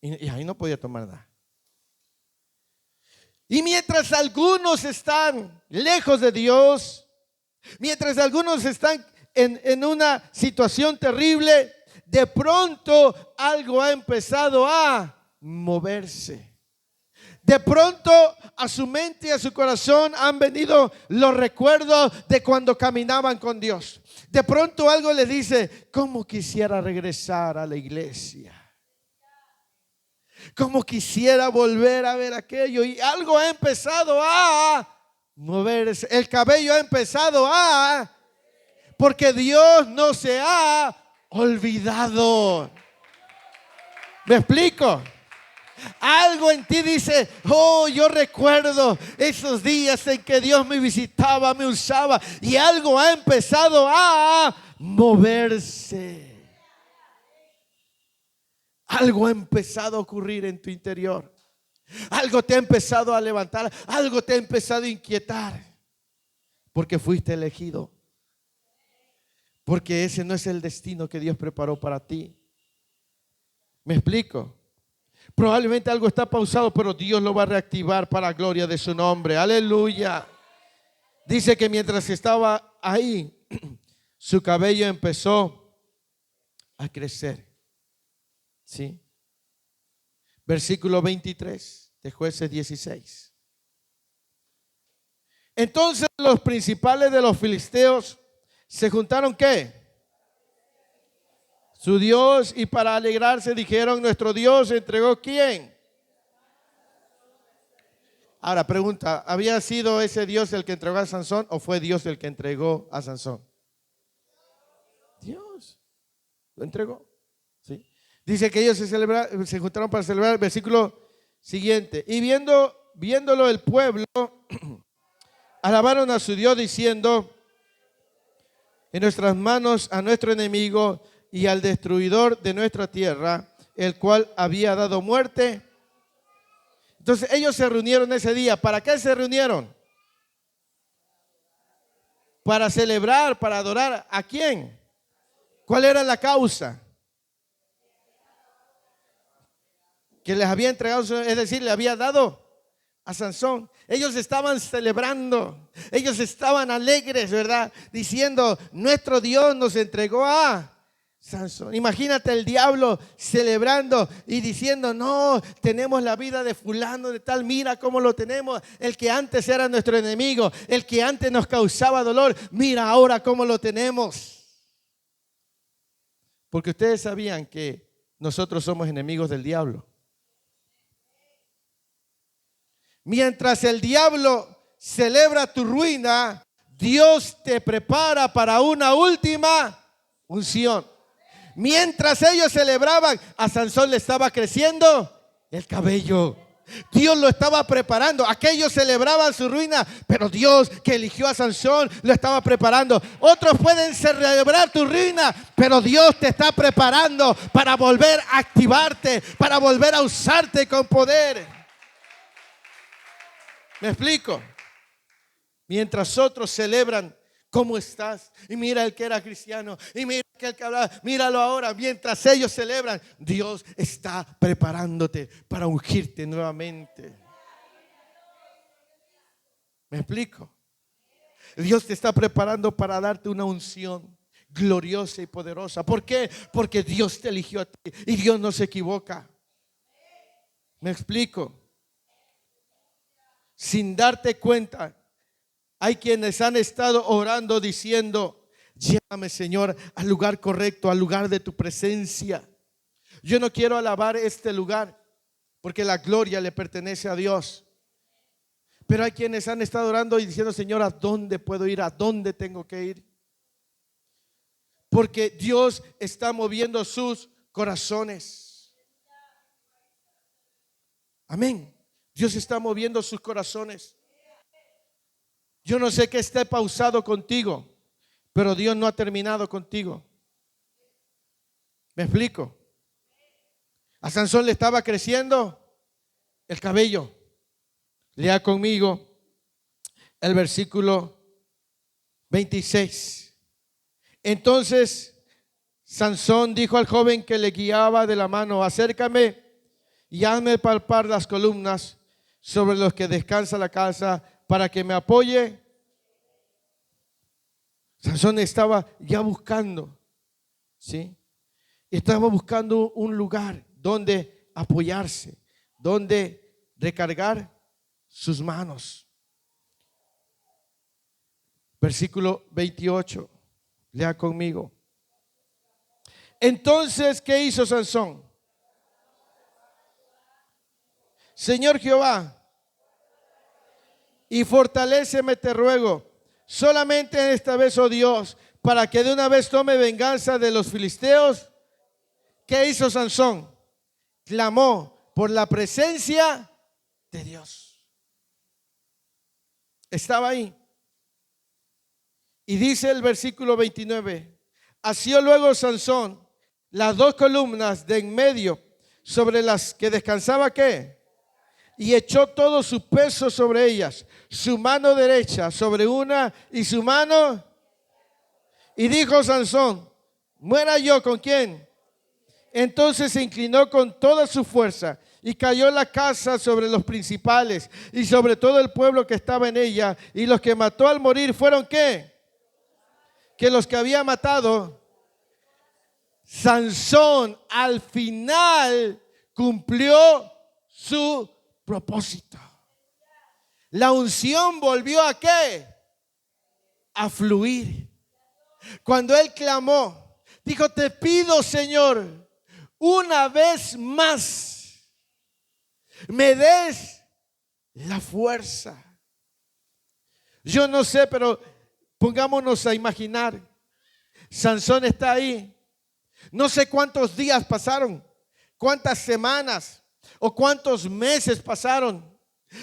Y ahí no podía tomar nada. Y mientras algunos están lejos de Dios, mientras algunos están en una situación terrible, de pronto algo ha empezado a moverse. De pronto a su mente y a su corazón han venido los recuerdos de cuando caminaban con Dios. De pronto algo le dice: ¿cómo quisiera regresar a la iglesia? ¿Cómo quisiera volver a ver aquello? Y algo ha empezado a moverse. El cabello ha empezado a... Porque Dios no se ha olvidado. ¿Me explico? Algo en ti dice: oh, yo recuerdo esos días en que Dios me visitaba, me usaba. Y algo ha empezado a moverse. Algo ha empezado a ocurrir en tu interior. Algo te ha empezado a levantar. Algo te ha empezado a inquietar. Porque fuiste elegido. Porque ese no es el destino que Dios preparó para ti. ¿Me explico? Probablemente algo está pausado, pero Dios lo va a reactivar para la gloria de su nombre. Aleluya. Dice que mientras estaba ahí, su cabello empezó a crecer. ¿Sí? Versículo 23 de Jueces 16. Entonces los principales de los filisteos se juntaron ¿qué? Su Dios, y para alegrarse dijeron: nuestro Dios entregó ¿quién? Ahora, pregunta, ¿había sido ese Dios el que entregó a Sansón o fue Dios el que entregó a Sansón? Dios lo entregó. ¿Sí? Dice que ellos se juntaron para celebrar. El versículo siguiente. Y viéndolo el pueblo, alabaron a su Dios diciendo: en nuestras manos a nuestro enemigo y al destruidor de nuestra tierra, el cual había dado muerte. Entonces ellos se reunieron ese día. ¿Para qué se reunieron? Para celebrar, para adorar. ¿A quién? ¿Cuál era la causa? Que les había entregado, es decir, le había dado a Sansón. Ellos estaban celebrando, ellos estaban alegres, ¿verdad? Diciendo: nuestro Dios nos entregó a Sansón. Imagínate el diablo celebrando y diciendo: no, tenemos la vida de fulano de tal, mira cómo lo tenemos. El que antes era nuestro enemigo, el que antes nos causaba dolor, mira ahora cómo lo tenemos. Porque ustedes sabían que nosotros somos enemigos del diablo. Mientras el diablo celebra tu ruina, Dios te prepara para una última unción. Mientras ellos celebraban, a Sansón le estaba creciendo el cabello. Dios lo estaba preparando. Aquellos celebraban su ruina, pero Dios que eligió a Sansón lo estaba preparando. Otros pueden celebrar tu ruina, pero Dios te está preparando para volver a activarte, para volver a usarte con poder. ¿Me explico? Mientras otros celebran: ¿cómo estás? Y mira el que era cristiano, y mira el que hablaba, míralo ahora. Mientras ellos celebran, Dios está preparándote para ungirte nuevamente. ¿Me explico? Dios te está preparando para darte una unción gloriosa y poderosa. ¿Por qué? Porque Dios te eligió a ti y Dios no se equivoca. ¿Me explico? Sin darte cuenta, hay quienes han estado orando diciendo: llévame, Señor, al lugar correcto, al lugar de tu presencia. Yo no quiero alabar este lugar porque la gloria le pertenece a Dios. Pero hay quienes han estado orando y diciendo: Señor, ¿a dónde puedo ir? ¿A dónde tengo que ir? Porque Dios está moviendo sus corazones. Amén. Dios está moviendo sus corazones. Yo no sé qué esté pausado contigo, pero Dios no ha terminado contigo. ¿Me explico? A Sansón le estaba creciendo el cabello. Lea conmigo el versículo 26. Entonces Sansón dijo al joven que le guiaba de la mano: acércame y hazme palpar las columnas sobre los que descansa la casa, para que me apoye. Sansón estaba ya buscando, ¿sí? Estaba buscando un lugar donde apoyarse, donde recargar sus manos. Versículo 28, lea conmigo. Entonces, ¿qué hizo Sansón? Señor Jehová, y fortaléceme, te ruego, solamente esta vez, oh Dios, para que de una vez tome venganza de los filisteos. ¿Qué hizo Sansón? Clamó por la presencia de Dios. Estaba ahí. Y dice el versículo 29: asió luego Sansón las dos columnas de en medio sobre las que descansaba, ¿qué? Y echó todo su peso sobre ellas, su mano derecha sobre una y su mano. Y dijo Sansón: muera yo, ¿con quién? Entonces se inclinó con toda su fuerza y cayó la casa sobre los principales y sobre todo el pueblo que estaba en ella. Y los que mató al morir fueron ¿qué? Que los que había matado. Sansón al final cumplió su propósito. La unción volvió ¿a qué? A fluir. Cuando él clamó, dijo: te pido, Señor, una vez más me des la fuerza. Yo no sé, pero pongámonos a imaginar. Sansón está ahí. No sé cuántos días pasaron, cuántas semanas o cuántos meses pasaron.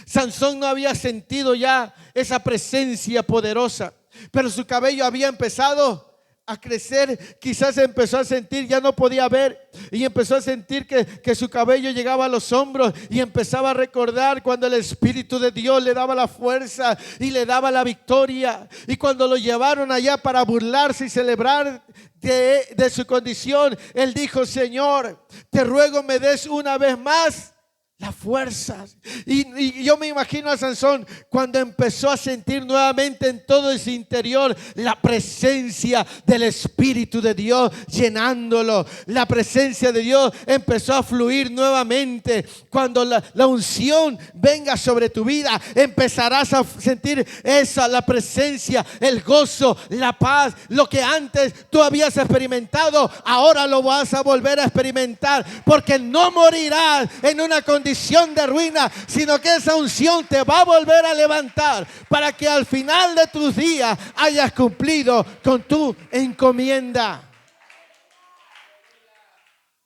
Sansón no había sentido ya esa presencia poderosa, pero su cabello había empezado a crecer. Quizás empezó a sentir, ya no podía ver, y empezó a sentir que su cabello llegaba a los hombros, y empezaba a recordar cuando el Espíritu de Dios le daba la fuerza y le daba la victoria. Y cuando lo llevaron allá para burlarse y celebrar de su condición, él dijo: Señor, te ruego me des una vez más las fuerzas. Y yo me imagino a Sansón cuando empezó a sentir nuevamente en todo ese interior la presencia del Espíritu de Dios llenándolo. La presencia de Dios empezó a fluir nuevamente. Cuando la unción venga sobre tu vida, empezarás a sentir la presencia, el gozo, la paz. Lo que antes tú habías experimentado, ahora lo vas a volver a experimentar, porque no morirás en una condición de ruina, sino que esa unción te va a volver a levantar para que al final de tus días hayas cumplido con tu encomienda.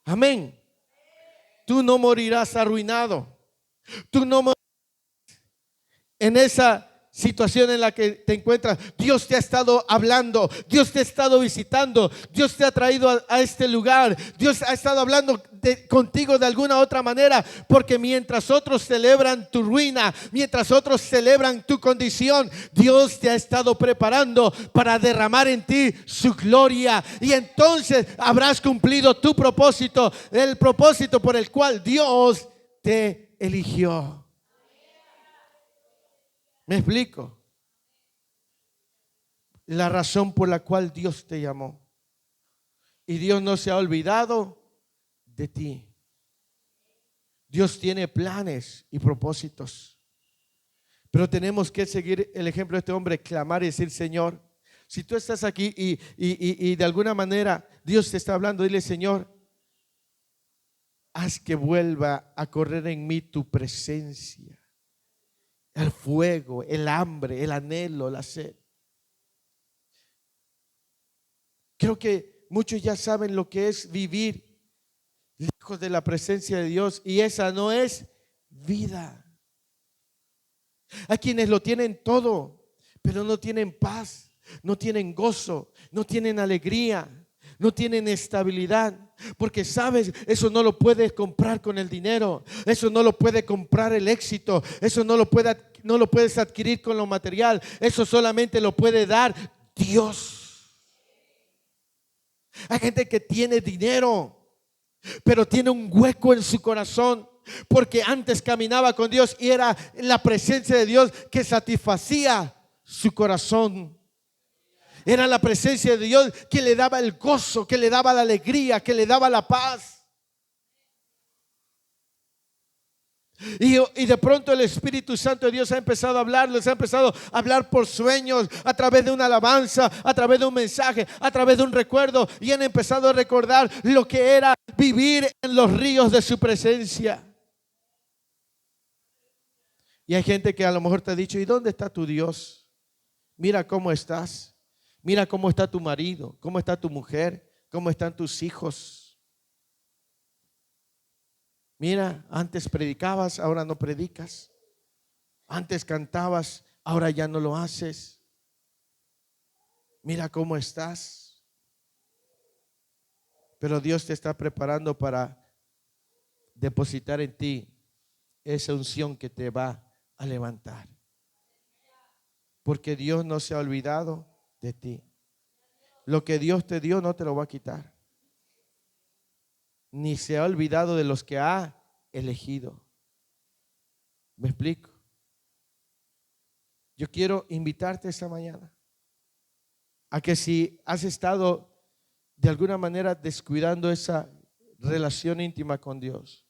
Amén. Tú no morirás arruinado. Tú no morirás en esa situación en la que te encuentras. Dios te ha estado hablando, Dios te ha estado visitando, Dios te ha traído a este lugar, Dios ha estado hablando contigo de alguna otra manera, porque mientras otros celebran tu ruina, mientras otros celebran tu condición, Dios te ha estado preparando para derramar en ti su gloria, y entonces habrás cumplido tu propósito, el propósito por el cual Dios te eligió. ¿Me explico? La razón por la cual Dios te llamó. Y Dios no se ha olvidado de ti. Dios tiene planes y propósitos. Pero tenemos que seguir el ejemplo de este hombre, clamar y decir: Señor, si tú estás aquí y de alguna manera Dios te está hablando, dile: Señor, haz que vuelva a correr en mí tu presencia. El fuego, el hambre, el anhelo, la sed. Creo que muchos ya saben lo que es vivir lejos de la presencia de Dios, y esa no es vida. Hay quienes lo tienen todo, pero no tienen paz, no tienen gozo, no tienen alegría, no tienen estabilidad. Porque sabes, eso no lo puedes comprar con el dinero, eso no lo puede comprar el éxito, eso no lo puedes adquirir con lo material, eso solamente lo puede dar Dios. Hay gente que tiene dinero, pero tiene un hueco en su corazón, porque antes caminaba con Dios y era la presencia de Dios que satisfacía su corazón. Era la presencia de Dios que le daba el gozo, que le daba la alegría, que le daba la paz. Y de pronto el Espíritu Santo de Dios ha empezado a hablarles, ha empezado a hablar por sueños, a través de una alabanza, a través de un mensaje, a través de un recuerdo, y han empezado a recordar lo que era vivir en los ríos de su presencia. Y hay gente que a lo mejor te ha dicho: ¿y dónde está tu Dios? Mira cómo estás. Mira cómo está tu marido, cómo está tu mujer, cómo están tus hijos. Mira, antes predicabas, ahora no predicas. Antes cantabas, ahora ya no lo haces. Mira cómo estás. Pero Dios te está preparando para depositar en ti esa unción que te va a levantar. Porque Dios no se ha olvidado de ti. Lo que Dios te dio no te lo va a quitar, ni se ha olvidado de los que ha elegido. ¿Me explico? Yo quiero invitarte esta mañana a que, si has estado de alguna manera descuidando esa relación íntima con Dios,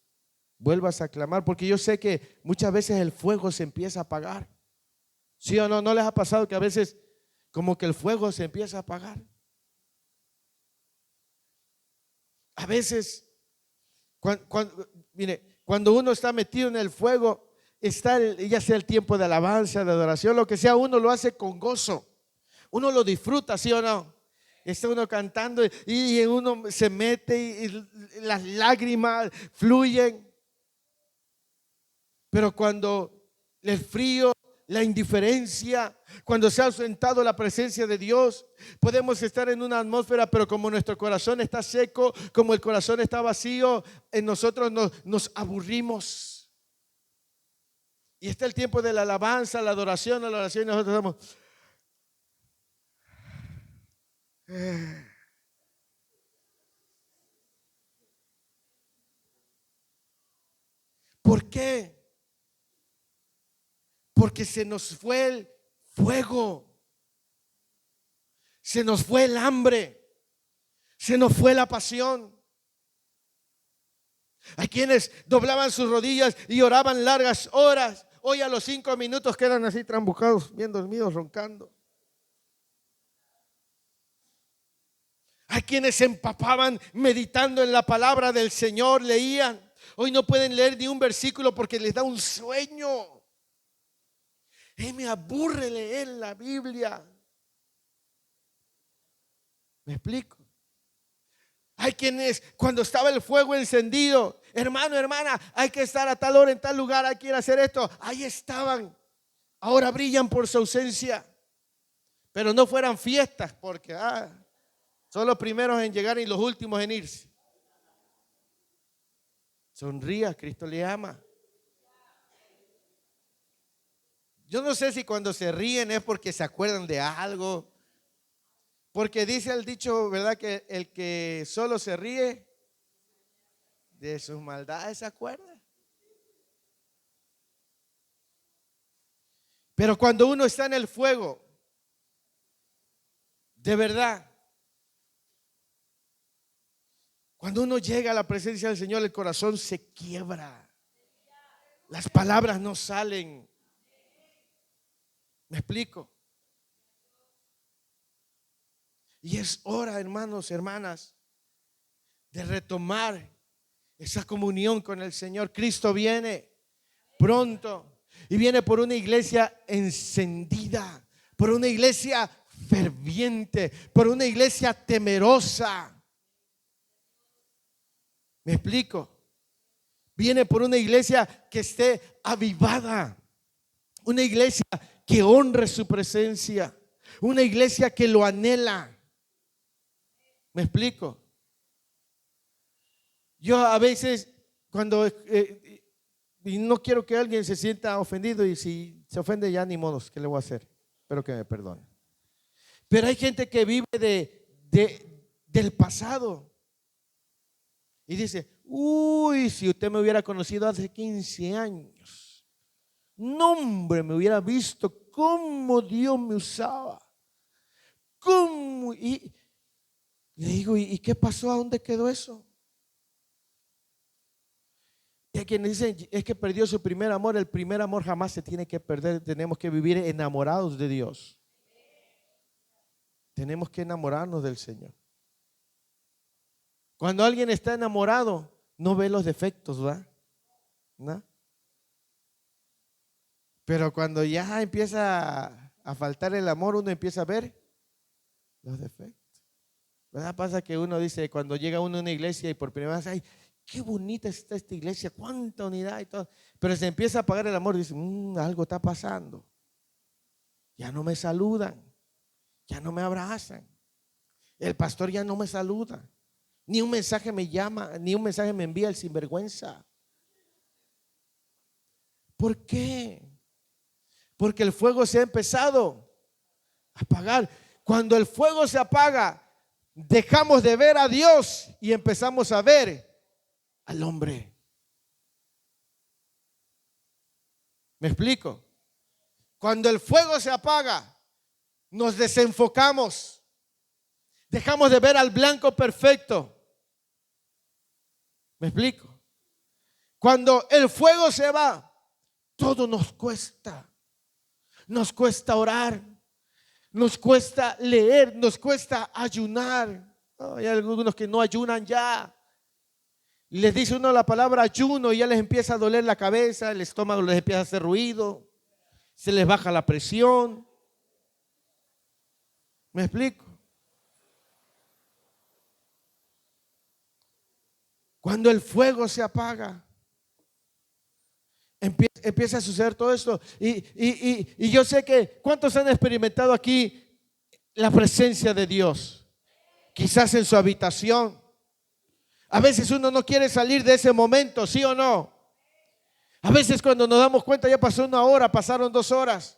vuelvas a clamar, porque yo sé que muchas veces el fuego se empieza a apagar. ¿Sí o no? ¿No les ha pasado que a veces como que el fuego se empieza a apagar? A veces, cuando uno está metido en el fuego, ya sea el tiempo de alabanza, de adoración, lo que sea, uno lo hace con gozo. Uno lo disfruta, ¿sí o no? Está uno cantando y uno se mete y las lágrimas fluyen. Pero cuando el frío, la indiferencia, cuando se ha ausentado la presencia de Dios, podemos estar en una atmósfera, pero como nuestro corazón está seco, como el corazón está vacío, en nosotros nos aburrimos. Y está el tiempo de la alabanza, la adoración, y nosotros estamos. ¿Por qué? Porque se nos fue el fuego, se nos fue el hambre, se nos fue la pasión. Hay quienes doblaban sus rodillas y oraban largas horas. Hoy a los 5 minutos quedan así trambucados, bien dormidos, roncando. Hay quienes se empapaban meditando en la palabra del Señor, leían. Hoy no pueden leer ni un versículo porque les da un sueño. Me aburre leer la Biblia. ¿Me explico? Hay quienes cuando estaba el fuego encendido, hermano, hermana, hay que estar a tal hora en tal lugar, hay que ir a hacer esto. Ahí estaban. Ahora brillan por su ausencia. Pero no fueran fiestas porque son los primeros en llegar y los últimos en irse. Sonría, Cristo le ama. Yo no sé si cuando se ríen es porque se acuerdan de algo. Porque dice el dicho, ¿verdad? Que el que solo se ríe de sus maldades se acuerda. Pero cuando uno está en el fuego, de verdad, cuando uno llega a la presencia del Señor, el corazón se quiebra. Las palabras no salen. ¿Me explico? Y es hora, hermanos, hermanas, de retomar esa comunión con el Señor. Cristo viene pronto y viene por una iglesia encendida, por una iglesia ferviente, por una iglesia temerosa. ¿Me explico? Viene por una iglesia que esté avivada, una iglesia que honre su presencia, una iglesia que lo anhela. ¿Me explico? Yo a veces cuando y no quiero que alguien se sienta ofendido, y si se ofende ya ni modos, ¿qué le voy a hacer? Espero que me perdone. Pero hay gente que vive del pasado y dice: uy, si usted me hubiera conocido hace 15 años, no, hombre, me hubiera visto cómo Dios me usaba, cómo. Y le digo: ¿y qué pasó? ¿A dónde quedó eso? Y hay quienes dicen: es que perdió su primer amor. El primer amor jamás se tiene que perder. Tenemos que vivir enamorados de Dios. Tenemos que enamorarnos del Señor. Cuando alguien está enamorado, no ve los defectos, ¿va? ¿No? Pero cuando ya empieza a faltar el amor, uno empieza a ver los defectos. ¿Verdad? Pasa que uno dice, cuando llega uno a una iglesia y por primera vez, ay, qué bonita está esta iglesia, cuánta unidad y todo. Pero se empieza a apagar el amor y dice: algo está pasando. Ya no me saludan, ya no me abrazan. El pastor ya no me saluda. Ni un mensaje me llama, ni un mensaje me envía el sinvergüenza. ¿Por qué? Porque el fuego se ha empezado a apagar. Cuando el fuego se apaga, dejamos de ver a Dios y empezamos a ver al hombre. ¿Me explico? Cuando el fuego se apaga, nos desenfocamos. Dejamos de ver al blanco perfecto. ¿Me explico? Cuando el fuego se va, todo nos cuesta. Nos cuesta orar, nos cuesta leer, nos cuesta ayunar. Hay algunos que no ayunan ya. Les dice uno la palabra ayuno y ya les empieza a doler la cabeza, el estómago les empieza a hacer ruido, se les baja la presión. ¿Me explico? Cuando el fuego se apaga, empieza a suceder todo esto. Y yo sé que, ¿cuántos han experimentado aquí la presencia de Dios? Quizás en su habitación. A veces uno no quiere salir de ese momento, ¿sí o no? A veces cuando nos damos cuenta ya pasó 1 hora, pasaron 2 horas.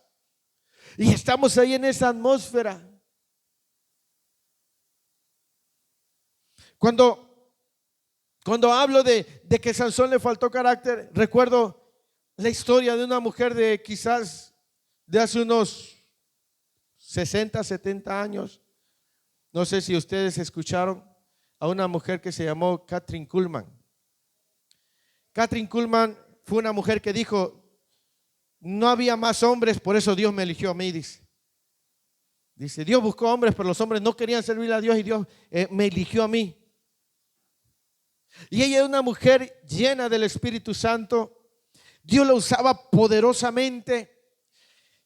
Y estamos ahí en esa atmósfera. Cuando hablo de que Sansón le faltó carácter, recuerdo la historia de una mujer de quizás de hace unos 60, 70 años. No sé si ustedes escucharon a una mujer que se llamó Kathryn Kuhlman. Kathryn Kuhlman fue una mujer que dijo: no había más hombres, por eso Dios me eligió a mí, dice, Dios buscó hombres, pero los hombres no querían servir a Dios y Dios me eligió a mí. Y ella era una mujer llena del Espíritu Santo. Dios la usaba poderosamente,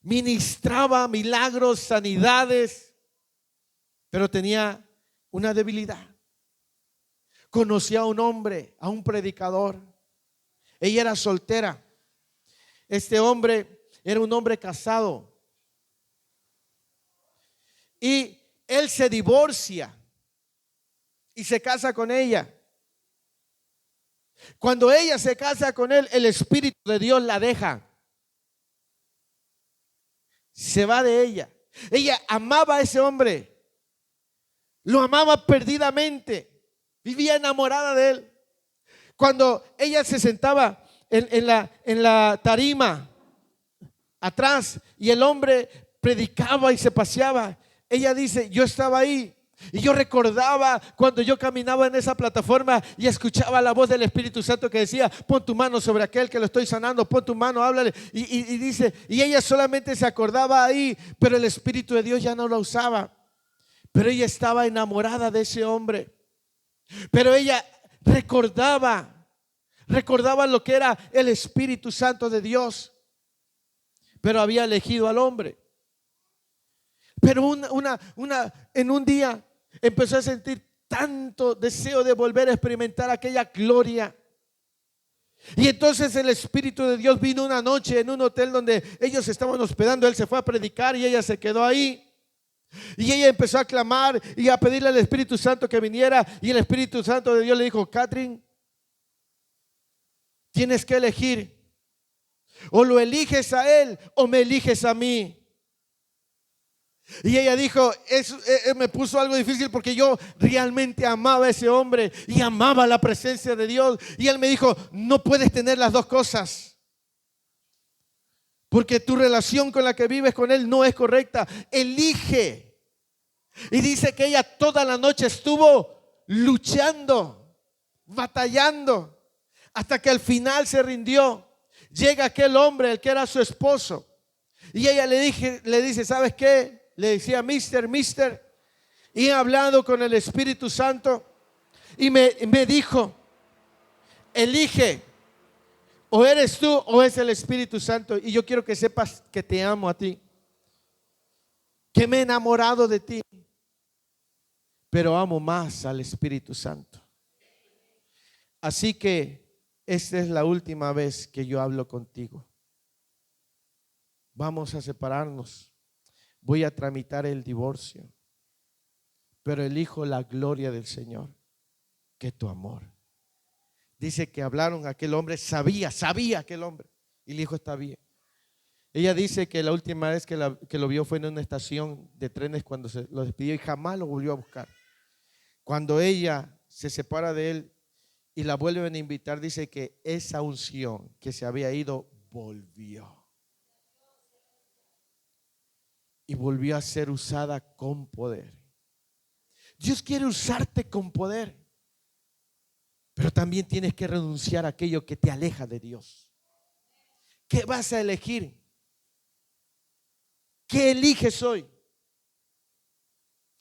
ministraba milagros, sanidades, pero tenía una debilidad. Conocía a un hombre, a un predicador. Ella era soltera. Este hombre era un hombre casado. Y él se divorcia y se casa con ella. Cuando ella se casa con él, el Espíritu de Dios la deja. Se va de ella. Ella amaba a ese hombre. Lo amaba perdidamente. Vivía enamorada de él. Cuando ella se sentaba en la tarima atrás y el hombre predicaba y se paseaba, ella dice: yo estaba ahí. Y yo recordaba cuando yo caminaba en esa plataforma y escuchaba la voz del Espíritu Santo que decía: pon tu mano sobre aquel que lo estoy sanando, pon tu mano, háblale. Y dice, y ella solamente se acordaba ahí, pero el Espíritu de Dios ya no la usaba. Pero ella estaba enamorada de ese hombre. Pero ella recordaba lo que era el Espíritu Santo de Dios. Pero había elegido al hombre. Pero en un día empezó a sentir tanto deseo de volver a experimentar aquella gloria. Y entonces el Espíritu de Dios vino una noche en un hotel donde ellos estaban hospedando. Él se fue a predicar y ella se quedó ahí. Y ella empezó a clamar y a pedirle al Espíritu Santo que viniera. Y el Espíritu Santo de Dios le dijo: Kathryn, tienes que elegir. O lo eliges a él o me eliges a mí. Y ella dijo: me puso algo difícil porque yo realmente amaba a ese hombre y amaba la presencia de Dios. Y él me dijo: no puedes tener las dos cosas, porque tu relación con la que vives con él no es correcta. Elige. Y dice que ella toda la noche estuvo luchando, batallando, hasta que al final se rindió. Llega aquel hombre, el que era su esposo, y ella le dice: ¿sabes qué? Le decía mister, y he hablado con el Espíritu Santo y me dijo: elige, o eres tú o es el Espíritu Santo. Y yo quiero que sepas que te amo a ti, que me he enamorado de ti, pero amo más al Espíritu Santo. Así que esta es la última vez que yo hablo contigo. Vamos a separarnos. Voy a tramitar el divorcio, pero elijo la gloria del Señor que tu amor. Dice que hablaron, aquel hombre sabía aquel hombre, y le dijo: está bien. Ella dice que la última vez que lo vio fue en una estación de trenes cuando se lo despidió y jamás lo volvió a buscar. Cuando ella se separa de él y la vuelven a invitar, dice que esa unción que se había ido volvió. Y volvió a ser usada con poder. Dios quiere usarte con poder, pero también tienes que renunciar a aquello que te aleja de Dios. ¿Qué vas a elegir? ¿Qué eliges hoy?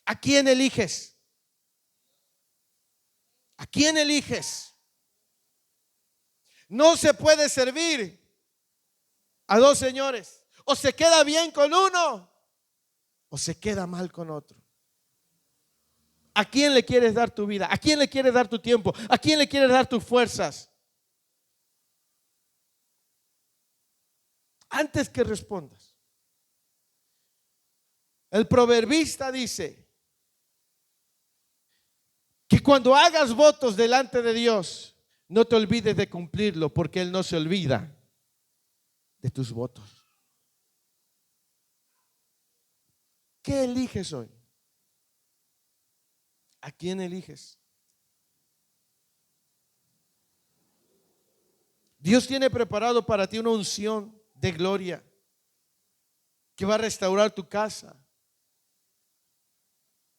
¿A quién eliges? ¿A quién eliges? No se puede servir a dos señores. O se queda bien con uno o se queda mal con otro. ¿A quién le quieres dar tu vida? ¿A quién le quieres dar tu tiempo? ¿A quién le quieres dar tus fuerzas? Antes que respondas, el proverbista dice que cuando hagas votos delante de Dios, no te olvides de cumplirlo, porque Él no se olvida de tus votos. ¿Qué eliges hoy? ¿A quién eliges? Dios tiene preparado para ti una unción de gloria que va a restaurar tu casa,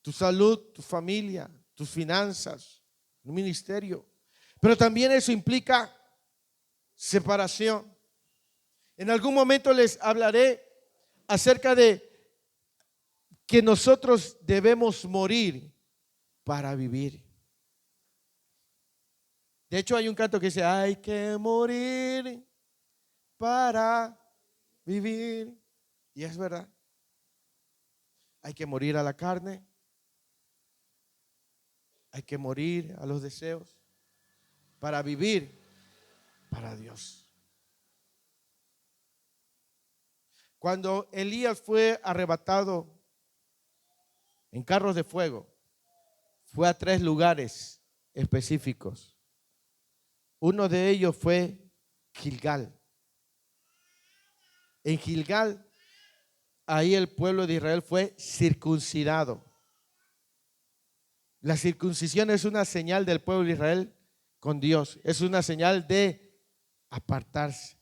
tu salud, tu familia, tus finanzas, tu ministerio. Pero también eso implica separación. En algún momento les hablaré acerca de que nosotros debemos morir para vivir. De hecho, hay un canto que dice: hay que morir para vivir. Y es verdad. Hay que morir a la carne. Hay que morir a los deseos para vivir para Dios. Cuando Elías fue arrebatado en carros de fuego, fue a 3 lugares específicos. Uno de ellos fue Gilgal. En Gilgal, ahí el pueblo de Israel fue circuncidado. La circuncisión es una señal del pueblo de Israel con Dios. Es una señal de apartarse.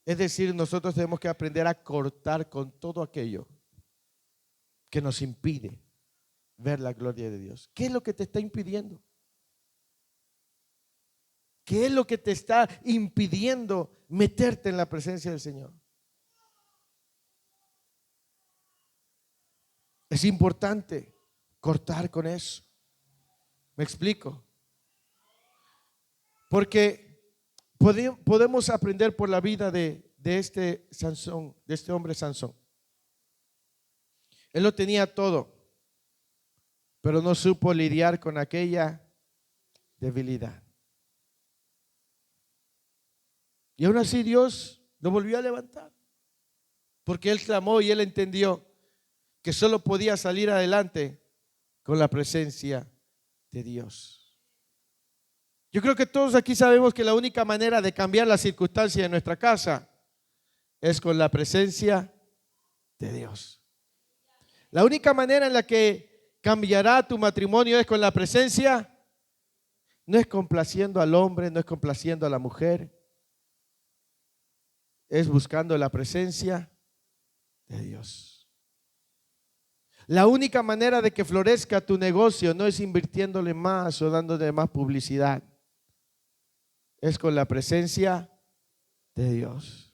Es decir, nosotros tenemos que aprender a cortar con todo aquello que nos impide ver la gloria de Dios. ¿Qué es lo que te está impidiendo? ¿Qué es lo que te está impidiendo meterte en la presencia del Señor? Es importante cortar con eso. ¿Me explico? Porque podemos aprender por la vida de este Sansón, de este hombre Sansón. Él lo tenía todo, pero no supo lidiar con aquella debilidad. Y aún así Dios lo volvió a levantar, porque él clamó y él entendió que solo podía salir adelante con la presencia de Dios. Yo creo que todos aquí sabemos que la única manera de cambiar las circunstancias de nuestra casa es con la presencia de Dios. La única manera en la que cambiará tu matrimonio es con la presencia. No es complaciendo al hombre, no es complaciendo a la mujer. Es buscando la presencia de Dios. La única manera de que florezca tu negocio no es invirtiéndole más o dándole más publicidad. Es con la presencia de Dios.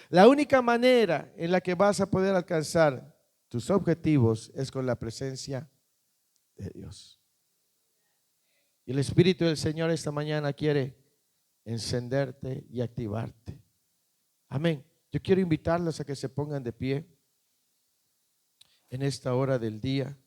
La única manera en la que vas a poder alcanzar tus objetivos es con la presencia de Dios. Y el Espíritu del Señor esta mañana quiere encenderte y activarte. Amén. Yo quiero invitarlos a que se pongan de pie en esta hora del día.